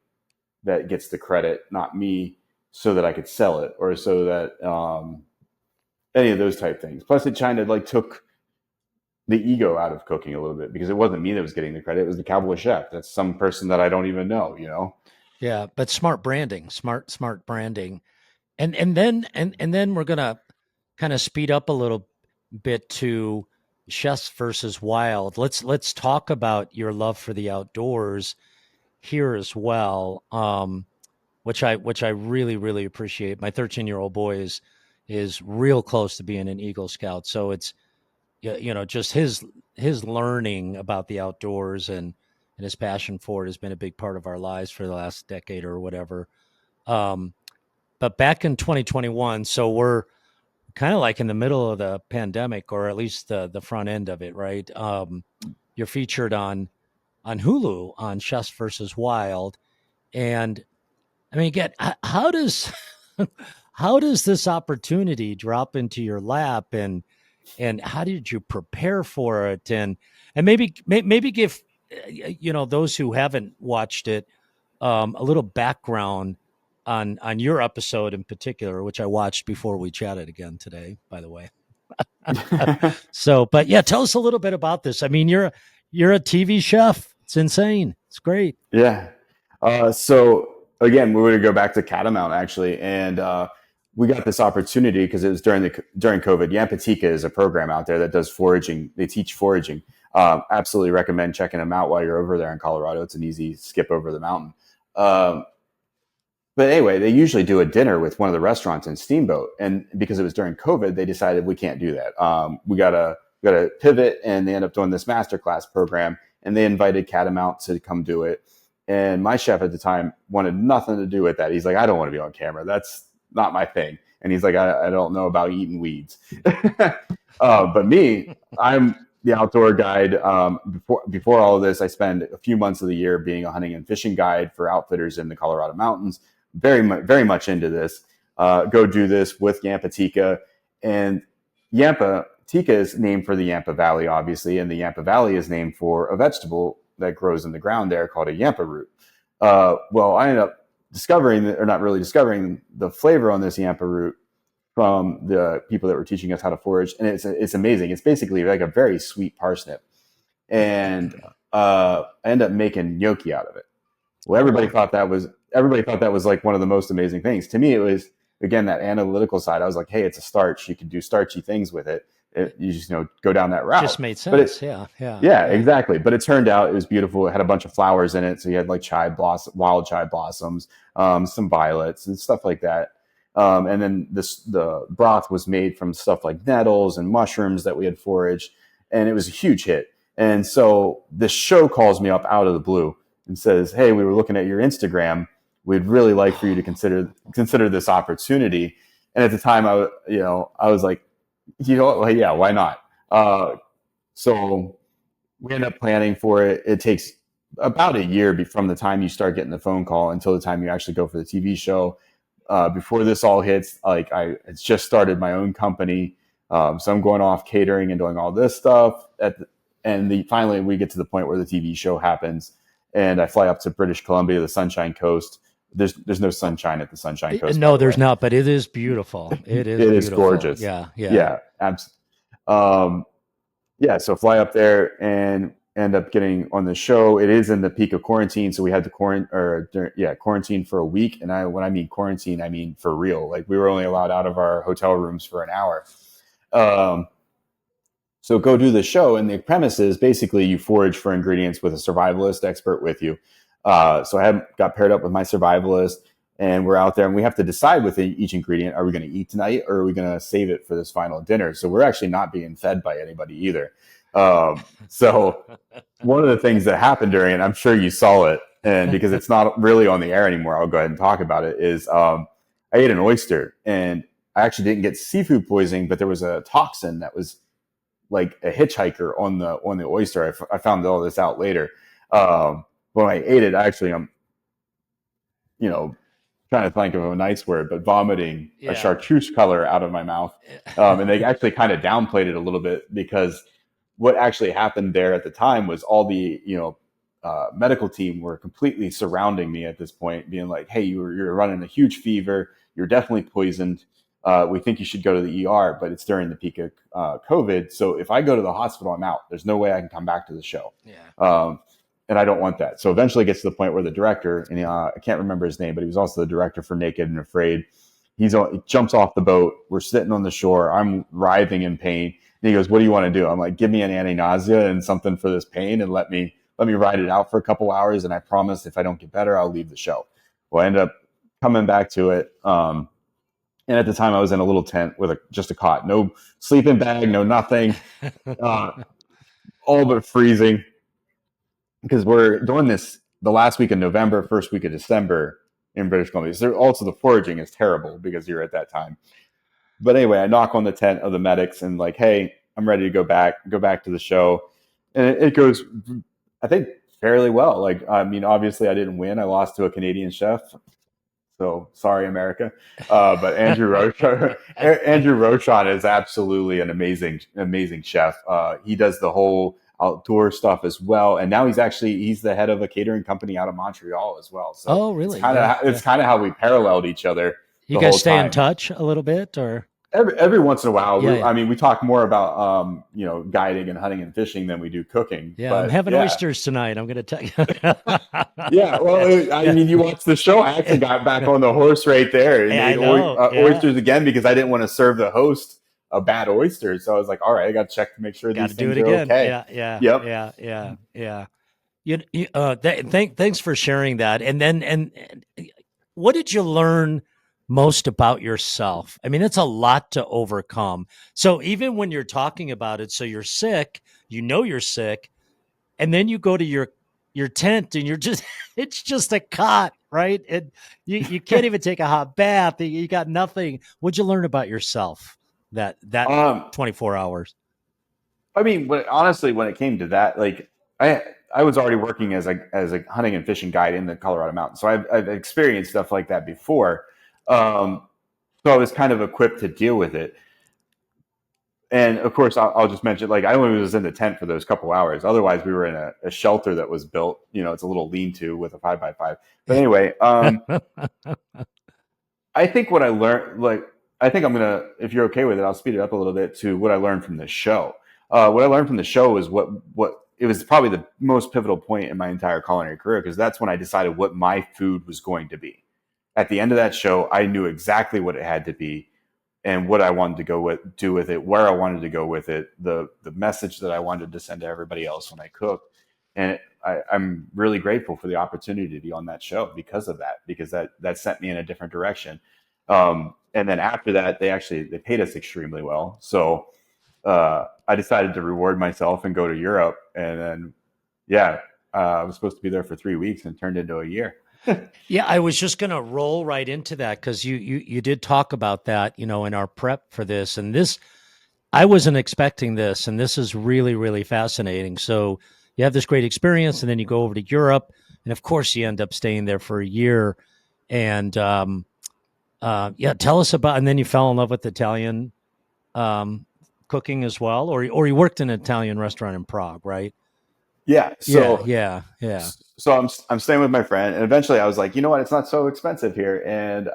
that gets the credit, not me, so that I could sell it or so that any of those type things. Plus, it kind of like took the ego out of cooking a little bit because it wasn't me that was getting the credit; it was the Cowboy Chef. That's some person that I don't even know. Yeah, but smart branding, smart branding. And then we're gonna kind of speed up a little bit to chefs versus wild. Let's talk about your love for the outdoors here as well, which I really appreciate. My 13-year-old boy is real close to being an Eagle Scout, so it's just his learning about the outdoors and and his passion for it has been a big part of our lives for the last decade or whatever. Um, but back in 2021, so we're kind of like in the middle of the pandemic, or at least the front end of it, right? You're featured on Hulu on Chefs versus Wild, and I mean, again, how does how does this opportunity drop into your lap, and how did you prepare for it, and maybe give those who haven't watched it a little background on your episode in particular, which I watched before we chatted again today, by the way. So, but yeah, tell us a little bit about this. I mean, you're a TV chef. It's insane. It's great. Yeah. So again, we were to go back to Catamount actually, and we got this opportunity because it was during COVID. Yampatika is a program out there that does foraging. They teach foraging. Absolutely recommend checking them out while you're over there in Colorado. It's an easy skip over the mountain. Um, but anyway, they usually do a dinner with one of the restaurants in Steamboat, and because it was during COVID, they decided we can't do that. We gotta pivot, and they end up doing this masterclass program, and they invited Catamount to come do it. And my chef at the time wanted nothing to do with that. He's like, I don't want to be on camera. That's not my thing. And he's like, I don't know about eating weeds. But me, I'm the outdoor guide. Before all of this, I spend a few months of the year being a hunting and fishing guide for outfitters in the Colorado mountains. Very much into this. Go do this with Yampatika. And Yampatika is named for the Yampa Valley, obviously, and the Yampa Valley is named for a vegetable that grows in the ground there called a Yampa root. Well, I ended up discovering, or not really discovering, the flavor on this Yampa root from the people that were teaching us how to forage, and it's amazing. It's basically like a very sweet parsnip, and I ended up making gnocchi out of it. Well, everybody thought that was like one of the most amazing things. To me, it was, again, that analytical side. I was like, hey, it's a starch. You can do starchy things with it. You just go down that route. Just made sense. Yeah, exactly. But it turned out it was beautiful. It had a bunch of flowers in it, so you had like wild chai blossoms, some violets, and stuff like that. And then the broth was made from stuff like nettles and mushrooms that we had foraged, and it was a huge hit. And so the show calls me up out of the blue and says, "Hey, we were looking at your Instagram. We'd really like for you to consider this opportunity." And at the time, I was like, well, yeah, why not? So we end up planning for it. It takes about a year from the time you start getting the phone call until the time you actually go for the TV show. Before this all hits, it's just started my own company. So I'm going off catering and doing all this stuff. Finally, we get to the point where the TV show happens, and I fly up to British Columbia, the Sunshine Coast. There's no sunshine at the Sunshine Coast. No, there's not, but it is beautiful. It is. It is gorgeous. Yeah. So fly up there and end up getting on the show. It is in the peak of quarantine, so we had to quarantine for a week. And when I mean quarantine, I mean for real. Like, we were only allowed out of our hotel rooms for an hour. So go do the show, and the premise is basically you forage for ingredients with a survivalist expert with you. So I got paired up with my survivalist, and we're out there, and we have to decide with each ingredient: are we going to eat tonight, or are we going to save it for this final dinner? So we're actually not being fed by anybody either. So one of the things that happened during it, I'm sure you saw it, and because it's not really on the air anymore, I'll go ahead and talk about it, is I ate an oyster, and I actually didn't get seafood poisoning, but there was a toxin that was like a hitchhiker on the oyster. I found all this out later. When I ate it, actually, I'm, trying to think of a nice word, but vomiting a chartreuse color out of my mouth. And they actually kind of downplayed it a little bit, because what actually happened there at the time was all the, medical team were completely surrounding me at this point, being like, hey, you're running a huge fever. You're definitely poisoned. We think you should go to the ER, but it's during the peak of COVID. So if I go to the hospital, I'm out. There's no way I can come back to the show. Yeah. And I don't want that. So eventually it gets to the point where the director, and I can't remember his name, but he was also the director for Naked and Afraid. He jumps off the boat. We're sitting on the shore. I'm writhing in pain. And he goes, what do you want to do? I'm like, give me an anti-nausea and something for this pain, and let me ride it out for a couple hours. And I promise if I don't get better, I'll leave the show. Well, I ended up coming back to it. And at the time I was in a little tent with just a cot, no sleeping bag, no nothing, all but freezing. because we're doing this the last week of November, first week of December in British Columbia. So also the foraging is terrible because you're at that time. But anyway, I knock on the tent of the medics and like, hey, I'm ready to go back to the show. And it goes, I think, fairly well. Like, I mean, obviously I didn't win. I lost to a Canadian chef. So sorry, America. But Andrew Rochon is absolutely an amazing chef. He does the whole outdoor stuff as well, and now he's the head of a catering company out of Montreal as well. So Oh, really? it's kind of how we paralleled each other You the guys whole stay in time. touch a little bit, or Every once in a while, yeah. I mean, we talk more about guiding and hunting and fishing than we do cooking. Yeah, I'm But having yeah, oysters tonight. I'm going to tell you. yeah, well, I Yeah. mean, you watched the show. I actually got back on the horse right there and Hey, I ate know. Yeah. oysters again because I didn't want to serve the host a bad oyster. So I was like, all right, I got to check to make sure Got these to do things it are again. okay. Yeah, yeah, Yep. yeah, yeah, yeah. Thanks for sharing that. And then, and what did you learn most about yourself? I mean, it's a lot to overcome. So even when you're talking about it, so you're sick, you're sick, and then you go to your tent and you're just it's just a cot, right? And you can't even take a hot bath. You got nothing. What'd you learn about yourself that Um, 24 hours? I mean, honestly, when it came to that, like I I was already working as a hunting and fishing guide in the Colorado mountains, so I've experienced stuff like that before. Um, so I was kind of equipped to deal with it. And of course, I'll just mention, like, I only was in the tent for those couple hours. Otherwise, we were in a shelter that was built. It's a little lean-to with a 5x5. But anyway, I think what I learned, like, I think I'm gonna, if you're okay with it, I'll speed it up a little bit to what I learned from the show. What I learned from the show is what it was probably the most pivotal point in my entire culinary career because that's when I decided what my food was going to be. At the end of that show, I knew exactly what it had to be and what I wanted to do with it, where I wanted to go with it, the message that I wanted to send to everybody else when I cooked. And I'm really grateful for the opportunity to be on that show because of that, because that sent me in a different direction. And then after that, they paid us extremely well. So I decided to reward myself and go to Europe. And then, yeah, I was supposed to be there for 3 weeks and turned into a year. Yeah, I was just going to roll right into that because you did talk about that, in our prep for this, and this I wasn't expecting this, and this is really really fascinating. So you have this great experience, and then you go over to Europe, and of course you end up staying there for a year, and yeah, tell us about, and then you fell in love with Italian um, cooking as well, or you worked in an Italian restaurant in Prague, right? Yeah. Yeah, So yeah, yeah. I'm staying with my friend, and eventually I was like, you know what, it's not so expensive here, and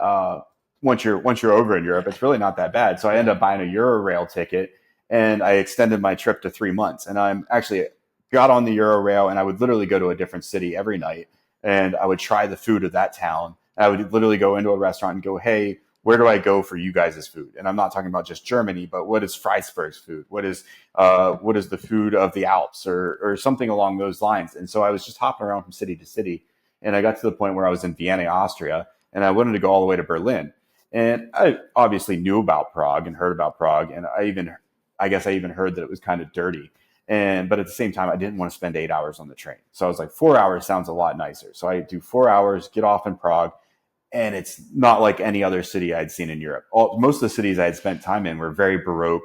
once you're over in Europe, it's really not that bad. So I ended Yeah. up buying a Euro ticket, and I extended my trip to 3 months, and I'm actually got on the Euro and I would literally go to a different city every night, and I would try the food of that town. And I would literally go into a restaurant and go, hey, where do I go for you guys' food? And I'm not talking about just Germany, but what is Freisberg's food? What is the food of the Alps or something along those lines. And so I was just hopping around from city to city. And I got to the point where I was in Vienna, Austria, and I wanted to go all the way to Berlin. And I obviously knew about Prague and heard about Prague. And I guess I even heard that it was kind of dirty. But at the same time, I didn't want to spend 8 hours on the train. So I was like, 4 hours sounds a lot nicer. So I do 4 hours, get off in Prague, and it's not like any other city I'd seen in Europe. Most of the cities I had spent time in were very Baroque,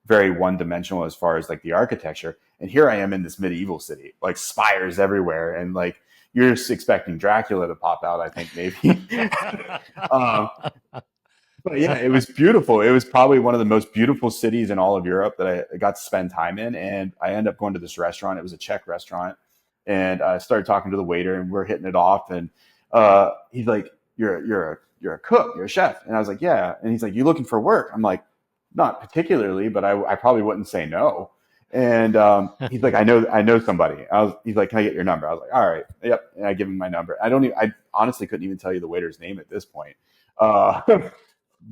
very one dimensional as far as like the architecture. And here I am in this medieval city, like spires everywhere. And like you're just expecting Dracula to pop out, I think maybe. um, but yeah, it was beautiful. It was probably one of the most beautiful cities in all of Europe that I got to spend time in. And I ended up going to this restaurant. It was a Czech restaurant. And I started talking to the waiter and we're hitting it off. And he's like, you're a cook, you're a chef. And I was like, yeah. And he's like, you looking for work? I'm like, not particularly, but I probably wouldn't say no. And he's like, I know somebody. He's like, can I get your number? I was like, all right, yep. And I give him my number. I honestly couldn't even tell you the waiter's name at this point. Uh,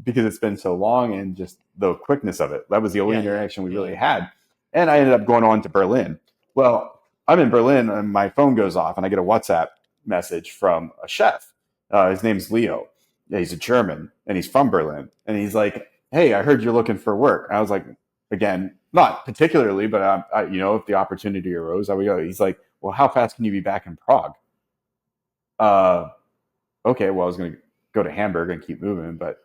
because it's been so long and just the quickness of it. That was the only Yeah, yeah, interaction we really yeah. had. And I ended up going on to Berlin. Well, I'm in Berlin and my phone goes off and I get a WhatsApp message from a chef. His name's Leo. Yeah, he's a German and he's from Berlin. And he's like, hey, I heard you're looking for work. I was like, again, not particularly, but if the opportunity arose, I would go. He's like, well, how fast can you be back in Prague? Uh, okay, well, I was going to go to Hamburg and keep moving, but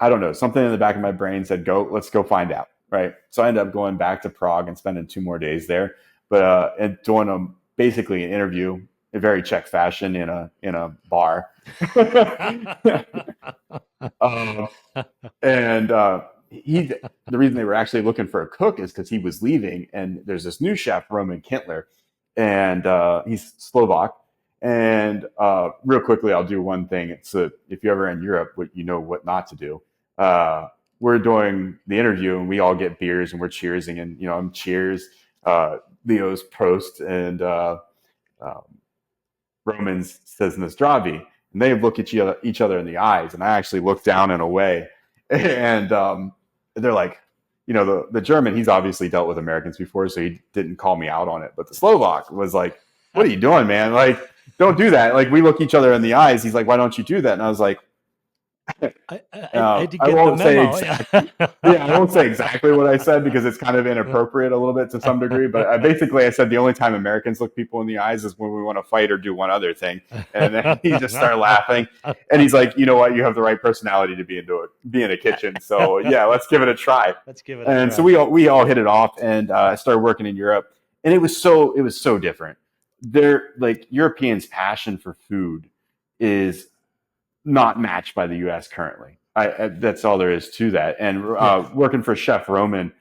I don't know. Something in the back of my brain said, go, let's go find out. Right. So I ended up going back to Prague and spending 2 more days there, but, and doing basically an interview in very Czech fashion in a bar. um, and the reason they were actually looking for a cook is because he was leaving, and there's this new chef, Roman Kintler, and he's Slovak. And real quickly, I'll do one thing. It's if you're ever in Europe, you know what not to do. We're doing the interview, and we all get beers, and we're cheersing, and I'm cheers, Leo's Prost, and um, Romans says Nasdravi, and they look at each other in the eyes, and I actually look down and away, and they're like, the German, he's obviously dealt with Americans before, so he didn't call me out on it, but the Slovak was like, "What are you doing, man? Like, don't do that." Like, we look each other in the eyes. He's like, "Why don't you do that?" And I was like, I did I get the won't say memo. exactly. Yeah, I won't say exactly what I said because it's kind of inappropriate a little bit to some degree. But I said the only time Americans look people in the eyes is when we want to fight or do one other thing. And then he just started laughing, and he's like, "You know what? You have the right personality to be in a kitchen. So yeah, let's give it a try." Let's give it a try. And so we all hit it off, and I started working in Europe, and it was so different. They're like Europeans' passion for food is not matched by the U.S. currently. That's all there is to that. And working for Chef Roman,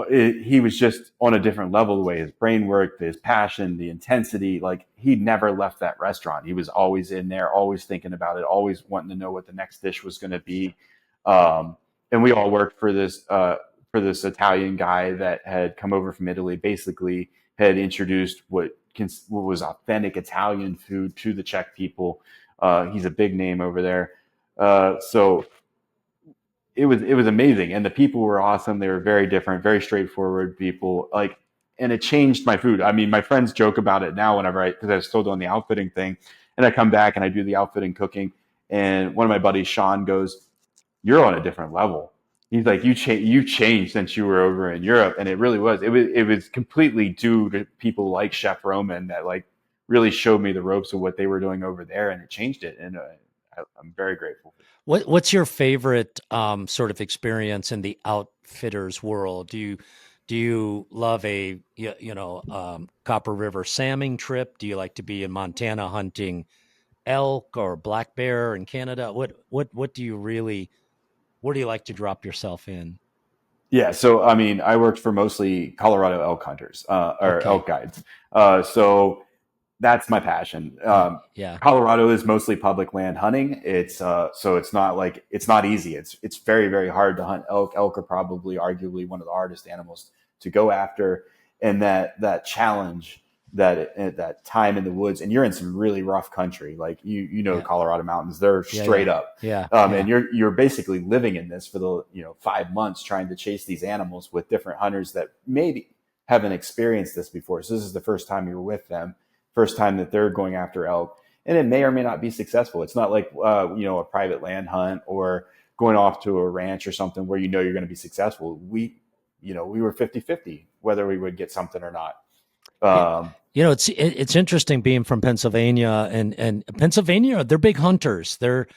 he was just on a different level. The way his brain worked, his passion, the intensity. Like, he never left that restaurant. He was always in there, always thinking about it, always wanting to know what the next dish was going to be. And we all worked for this Italian guy that had come over from Italy. Basically, had introduced what was authentic Italian food to the Czech people. He's a big name over there. So it was amazing, and the people were awesome. They were very different, very straightforward people. Like, and it changed my food. I mean, my friends joke about it now whenever because I was still doing the outfitting thing, and I come back and I do the outfitting cooking, and one of my buddies, Sean, goes, "You're on a different level." He's like, you changed since you were over in Europe," and it really was. It was completely due to people like Chef Roman that like really showed me the ropes of what they were doing over there, and it changed it. And I'm very grateful. What's your favorite sort of experience in the outfitters world? Do you love a Copper River salmon trip? Do you like to be in Montana hunting elk or black bear in Canada? What do you really, where do you like to drop yourself in? Yeah, so I mean, I worked for mostly Colorado elk hunters or Okay. elk guides. So that's my passion. Yeah. Yeah. Colorado is mostly public land hunting. So it's not easy. It's very very hard to hunt elk. Elk are probably arguably one of the hardest animals to go after, and that challenge that time in the woods, and you're in some really rough country. Like the Yeah. Colorado mountains, they're Yeah. straight Yeah. up. Yeah. And Yeah. you're basically living in this for the 5 months trying to chase these animals with different hunters that maybe haven't experienced this before. So this is the first time you're with them, first time that they're going after elk, and it may or may not be successful. It's not like a private land hunt or going off to a ranch or something where you're going to be successful. We were 50-50 whether we would get something or not. Yeah. Um, It's interesting being from Pennsylvania, and Pennsylvania, they're big hunters. They're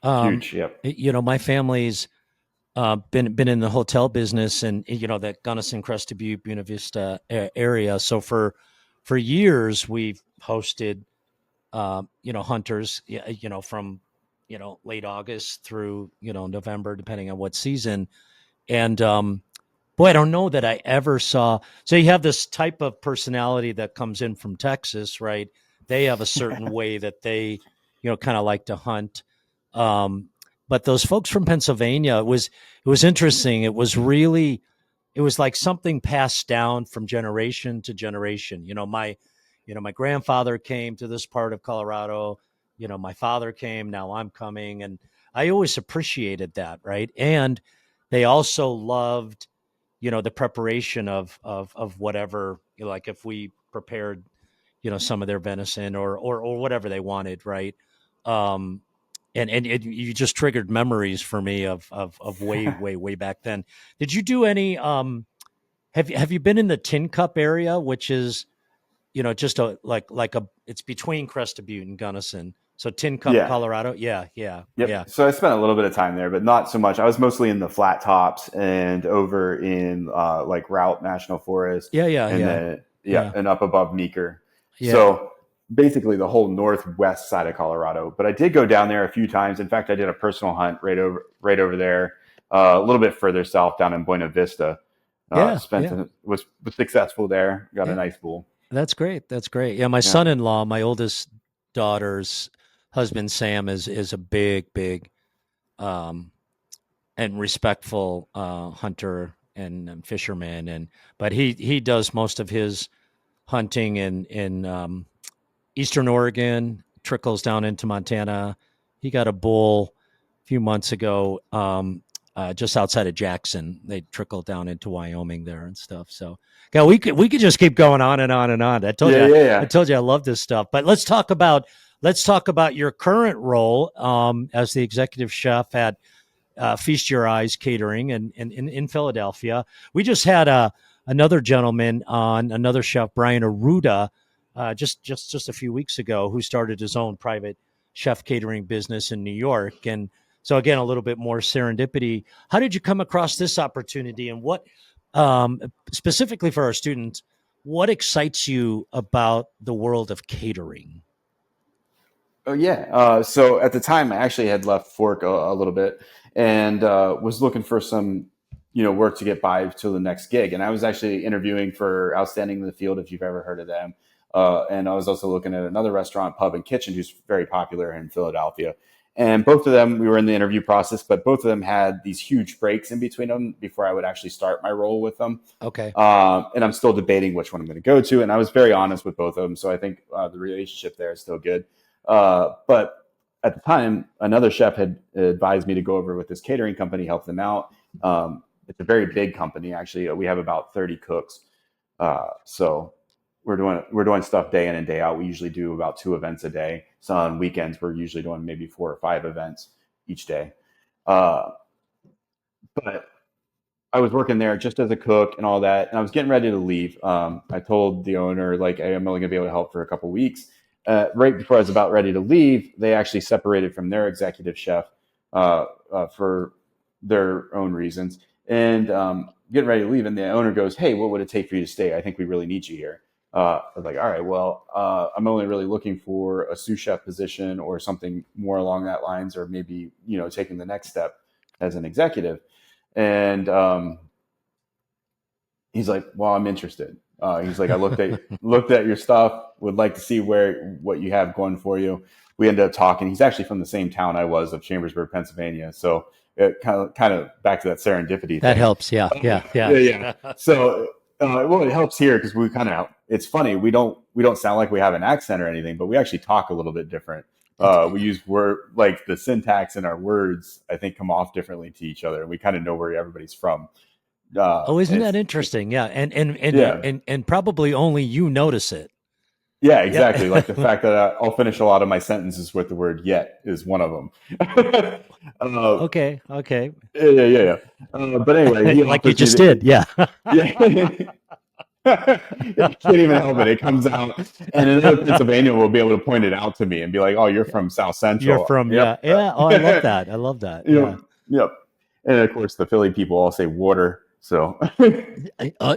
um Huge. Yep. my family's been in the hotel business, and that Gunnison, Crested Butte, Buena Vista area. So for years we've hosted hunters, from late August through November, depending on what season. And boy, I don't know that I ever saw. So you have this type of personality that comes in from Texas, right? They have a certain way that they, kind of like to hunt. Um, but those folks from Pennsylvania, it was interesting. It was like something passed down from generation to generation. My grandfather came to this part of Colorado. My father came. Now I'm coming, and I always appreciated that, right? And they also loved the preparation of whatever, like if we prepared some of their venison or whatever they wanted, right? um and you just triggered memories for me of way way back then. Did you do any have you been in the Tin Cup area, which is just it's between Crested Butte and Gunnison. So Tin Cup, Yeah. Colorado. Yeah, yeah, Yep. yeah, So I spent a little bit of time there, but not so much. I was mostly in the flat tops and over in like Route National Forest, yeah, yeah, and yeah, then yeah, yeah, and up above Meeker. yeah, So basically the whole northwest side of Colorado. But I did go down there a few times. In fact, I did a personal hunt right over there, a little bit further south down in Buena Vista. yeah, yeah, Was successful there. Got a yeah. nice bull. That's great. That's great. Yeah, my Yeah. son-in-law, my oldest daughter's husband, Sam, is a big, big um, and respectful hunter and fisherman, but he does most of his hunting in Eastern Oregon, trickles down into Montana. He got a bull a few months ago, just outside of Jackson. They trickled down into Wyoming there and stuff. So, yeah, we could just keep going on and on and on. Yeah. Yeah. I Yeah. told you I love this stuff. But let's talk about your current role as the executive chef at Feast Your Eyes Catering in Philadelphia. We just had another gentleman on, another chef, Brian Aruda, just a few weeks ago, who started his own private chef catering business in New York. And so again, a little bit more serendipity. How did you come across this opportunity, and what specifically for our students? What excites you about the world of catering? Oh yeah. So at the time, I actually had left Fork a little bit and was looking for some, work to get by till the next gig. And I was actually interviewing for Outstanding in the Field, if you've ever heard of them. And I was also looking at another restaurant, Pub and Kitchen, who's very popular in Philadelphia. And both of them, we were in the interview process, but both of them had these huge breaks in between them before I would actually start my role with them. Okay. And I'm still debating which one I'm going to go to. And I was very honest with both of them. So I think the relationship there is still good. But at the time, another chef had advised me to go over with this catering company, help them out. It's a very big company, actually. We have about 30 cooks. So we're doing stuff day in and day out. We usually do about 2 events a day. So on weekends, we're usually doing maybe 4 or 5 events each day. Uh, but I was working there just as a cook and all that, and I was getting ready to leave. I told the owner, like, hey, I'm only going to be able to help for a couple weeks. Right before I was about ready to leave, they actually separated from their executive chef for their own reasons. And getting ready to leave, and the owner goes, hey, what would it take for you to stay? I think we really need you here. I was like, all right, well, I'm only really looking for a sous chef position or something more along that lines, or maybe, taking the next step as an executive. And he's like, well, I'm interested. He's like, I looked at your stuff, would like to see what you have going for you. We ended up talking. He's actually from the same town I was, of Chambersburg, Pennsylvania. So it kind of back to that serendipity That thing. helps. Yeah, yeah, Yeah, yeah. yeah. So well, it helps here because we kind of. It's funny. We don't sound like we have an accent or anything, but we actually talk a little bit different. It's, We use word, like the syntax in our words, I think, come off differently to each other, and we kind of know where everybody's from. oh, isn't that It's interesting? Yeah, and yeah. and and probably only you notice it. Yeah, exactly. Like the Yeah. fact that I'll finish a lot of my sentences with the word "yet" is one of them. uh, Okay. Okay. yeah, yeah, yeah. Yeah. But anyway, he Like you offers me just did. Yeah. yeah. You can't even help it. It comes out, and another Pennsylvania will be able to point it out to me and be like, "Oh, you're from South You're Central." from, Yep. yeah. Yeah. Oh, I love that. I love that. Yeah. Yep. And of course, the Philly people all say water. So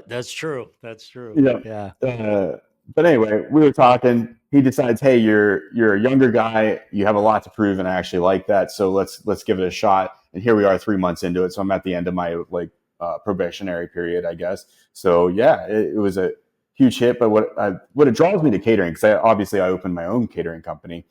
That's true. That's true. yeah. Yeah. But anyway, we were talking. He decides, hey, you're a younger guy. You have a lot to prove, and I actually like that. So let's give it a shot. And here we are, 3 months into it. So I'm at the end of my probationary period, I guess. So yeah, it was a huge hit. But what it draws me to catering, because obviously I opened my own catering company,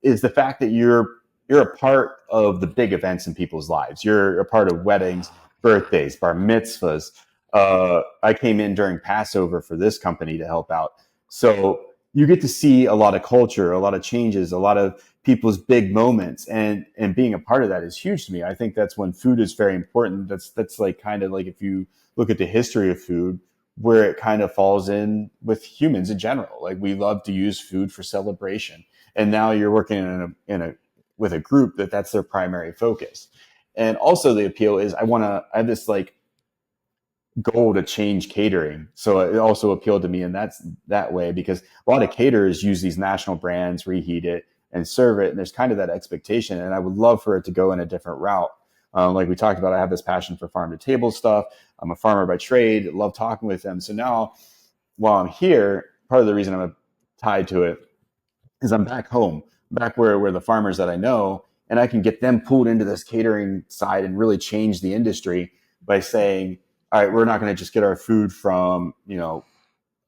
is the fact that you're a part of the big events in people's lives. You're a part of weddings, birthdays, bar mitzvahs. I came in during Passover for this company to help out. So you get to see a lot of culture, a lot of changes, a lot of people's big moments, and being a part of that is huge to me. I think that's when food is very important. That's like kind of like, if you look at the history of food, where it kind of falls in with humans in general. Like, we love to use food for celebration, and now you're working in a with a group that's their primary focus. And also the appeal is I have this like goal to change catering. So it also appealed to me, and that's that way because a lot of caterers use these national brands, reheat it, and serve it, and there's kind of that expectation. And I would love for it to go in a different route. Like we talked about, I have this passion for farm to table stuff. I'm a farmer by trade. Love talking with them. So now, while I'm here, part of the reason I'm tied to it is I'm back home, back where the farmers that I know, and I can get them pulled into this catering side and really change the industry by saying, all right, we're not going to just get our food from,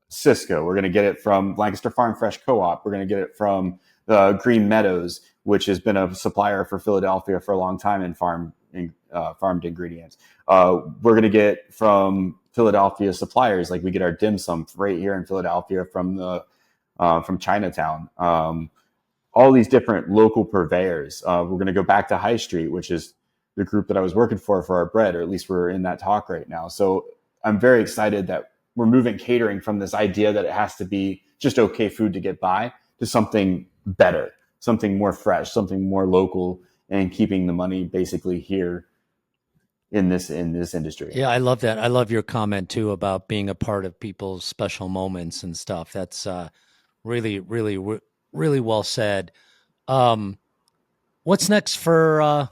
Cisco. We're going to get it from Lancaster Farm Fresh Co-op. We're going to get it from the Green Meadows, which has been a supplier for Philadelphia for a long time in farmed ingredients. We're going to get from Philadelphia suppliers, like we get our dim sum right here in Philadelphia from Chinatown. All these different local purveyors. We're going to go back to High Street, which is the group that I was working for our bread, or at least we're in that talk right now. So I'm very excited that we're moving catering from this idea that it has to be just okay food to get by to something better, something more fresh, something more local, and keeping the money basically here in this industry. Yeah, I love that. I love your comment too about being a part of people's special moments and stuff. That's really, really, really well said. Um, what's next for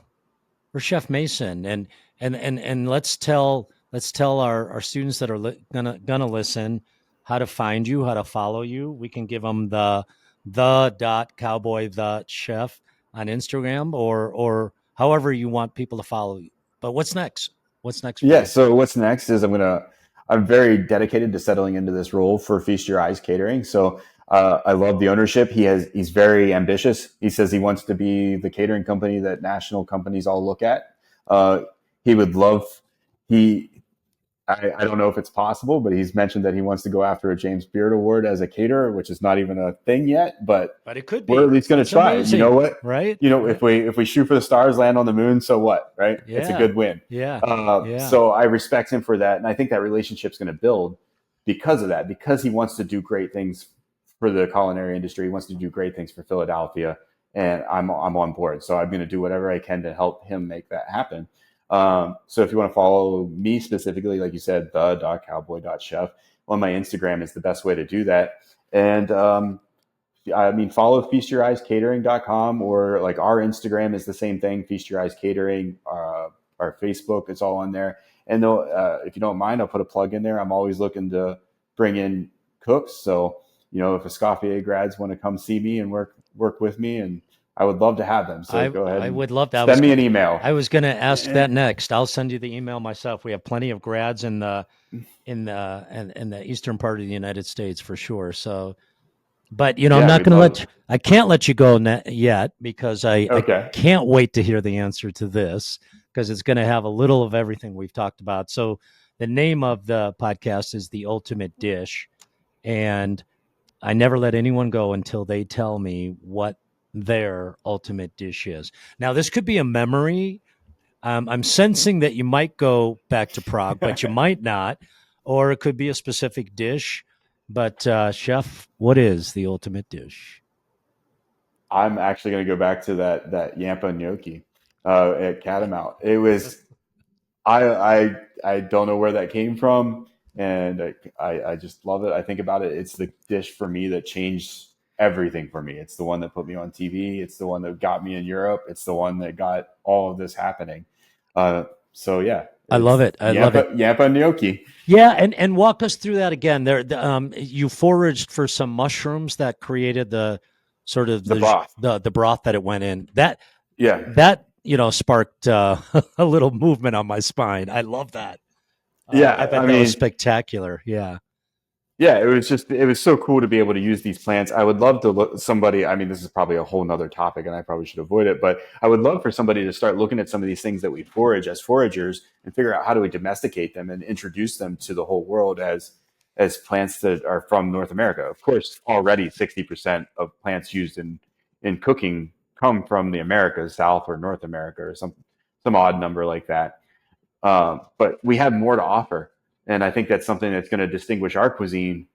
Chef Mason? And let's tell our students that are gonna listen how to find you, how to follow you. We can give them the dot cowboy the chef on Instagram or however you want people to follow you. But what's next? What's next for Yeah. you? So what's next is I'm very dedicated to settling into this role for Feast Your Eyes Catering. So I love the ownership. He's very ambitious. He says he wants to be the catering company that national companies all look at. He would love he I don't know if it's possible, but he's mentioned that he wants to go after a James Beard Award as a caterer, which is not even a thing yet, but But it could we're at be. least going to That's try. You know amazing, what? right? If we shoot for the stars, land on the moon, so what? Right? It's a Yeah, good win. yeah, yeah. So I respect him for that, and I think that relationship's going to build because of that. Because he wants to do great things for the culinary industry, he wants to do great things for Philadelphia, and I'm on board. So I'm going to do whatever I can to help him make that happen. So if you want to follow me specifically, like you said, the.cowboy.chef on my Instagram is the best way to do that. And I mean, follow feastyoureyescatering.com, or like our Instagram is the same thing, Feast Your Eyes Catering. Our Facebook, it's all on there. And if you don't mind, I'll put a plug in there. I'm always looking to bring in cooks. So, if Escoffier grads want to come see me and work with me, and I would love to have them. So go ahead I and would love that. send me an email. I was going to ask that next. I'll send you the email myself. We have plenty of grads in the eastern part of the United States for sure. So, but I'm Yeah, not we'd going to love. I can't let you go yet because I Okay. can't wait to hear the answer to this because it's going to have a little of everything we've talked about. So, the name of the podcast is The Ultimate Dish, and I never let anyone go until they tell me what their ultimate dish is. Now, this could be a memory. I'm sensing that you might go back to Prague, but you might not, or it could be a specific dish. But chef, what is the ultimate dish? I'm actually going to go back to that Yampa gnocchi at Catamount. It was I don't know where that came from, and I just love it. I think about it. It's the dish for me that changed everything for me. It's the one that put me on TV. It's the one that got me in Europe. It's the one that got all of this happening. So yeah, I love it's it. I love it. Yampa gnocchi. Yeah, and walk us through that again. You foraged for some mushrooms that created the sort of The broth. the broth that it went in. That Yeah. that sparked a little movement on my spine. I love that. I Yeah. bet I that was mean, spectacular. Yeah. yeah, it was so cool to be able to use these plants. I would love to look somebody, I mean, this is probably a whole nother topic and I probably should avoid it, but I would love for somebody to start looking at some of these things that we forage as foragers and figure out how do we domesticate them and introduce them to the whole world as plants that are from North America. Of course, already 60% of plants used in cooking come from the Americas, South or North America, or some odd number like that. But we have more to offer. And I think that's something that's going to distinguish our cuisine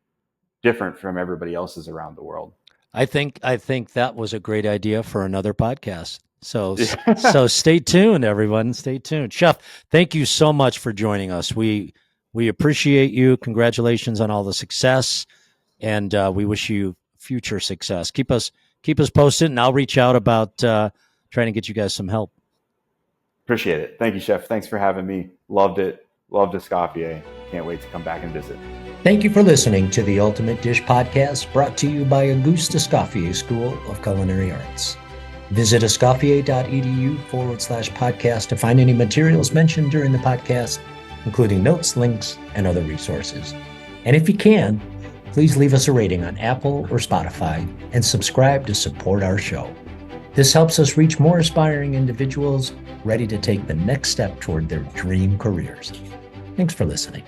different from everybody else's around the world. I think that was a great idea for another podcast. So Yeah. so stay tuned, everyone. Stay tuned. Chef, thank you so much for joining us. We We appreciate you. Congratulations on all the success, and we wish you future success. Keep us posted, and I'll reach out about trying to get you guys some help. Appreciate it. Thank you, Chef. Thanks for having me. Loved it. Loved Escoffier. Can't wait to come back and visit. Thank you for listening to the Ultimate Dish Podcast, brought to you by Auguste Escoffier School of Culinary Arts. Visit escoffier.edu/podcast to find any materials mentioned during the podcast, including notes, links, and other resources. And if you can, please leave us a rating on Apple or Spotify and subscribe to support our show. This helps us reach more aspiring individuals ready to take the next step toward their dream careers. Thanks for listening.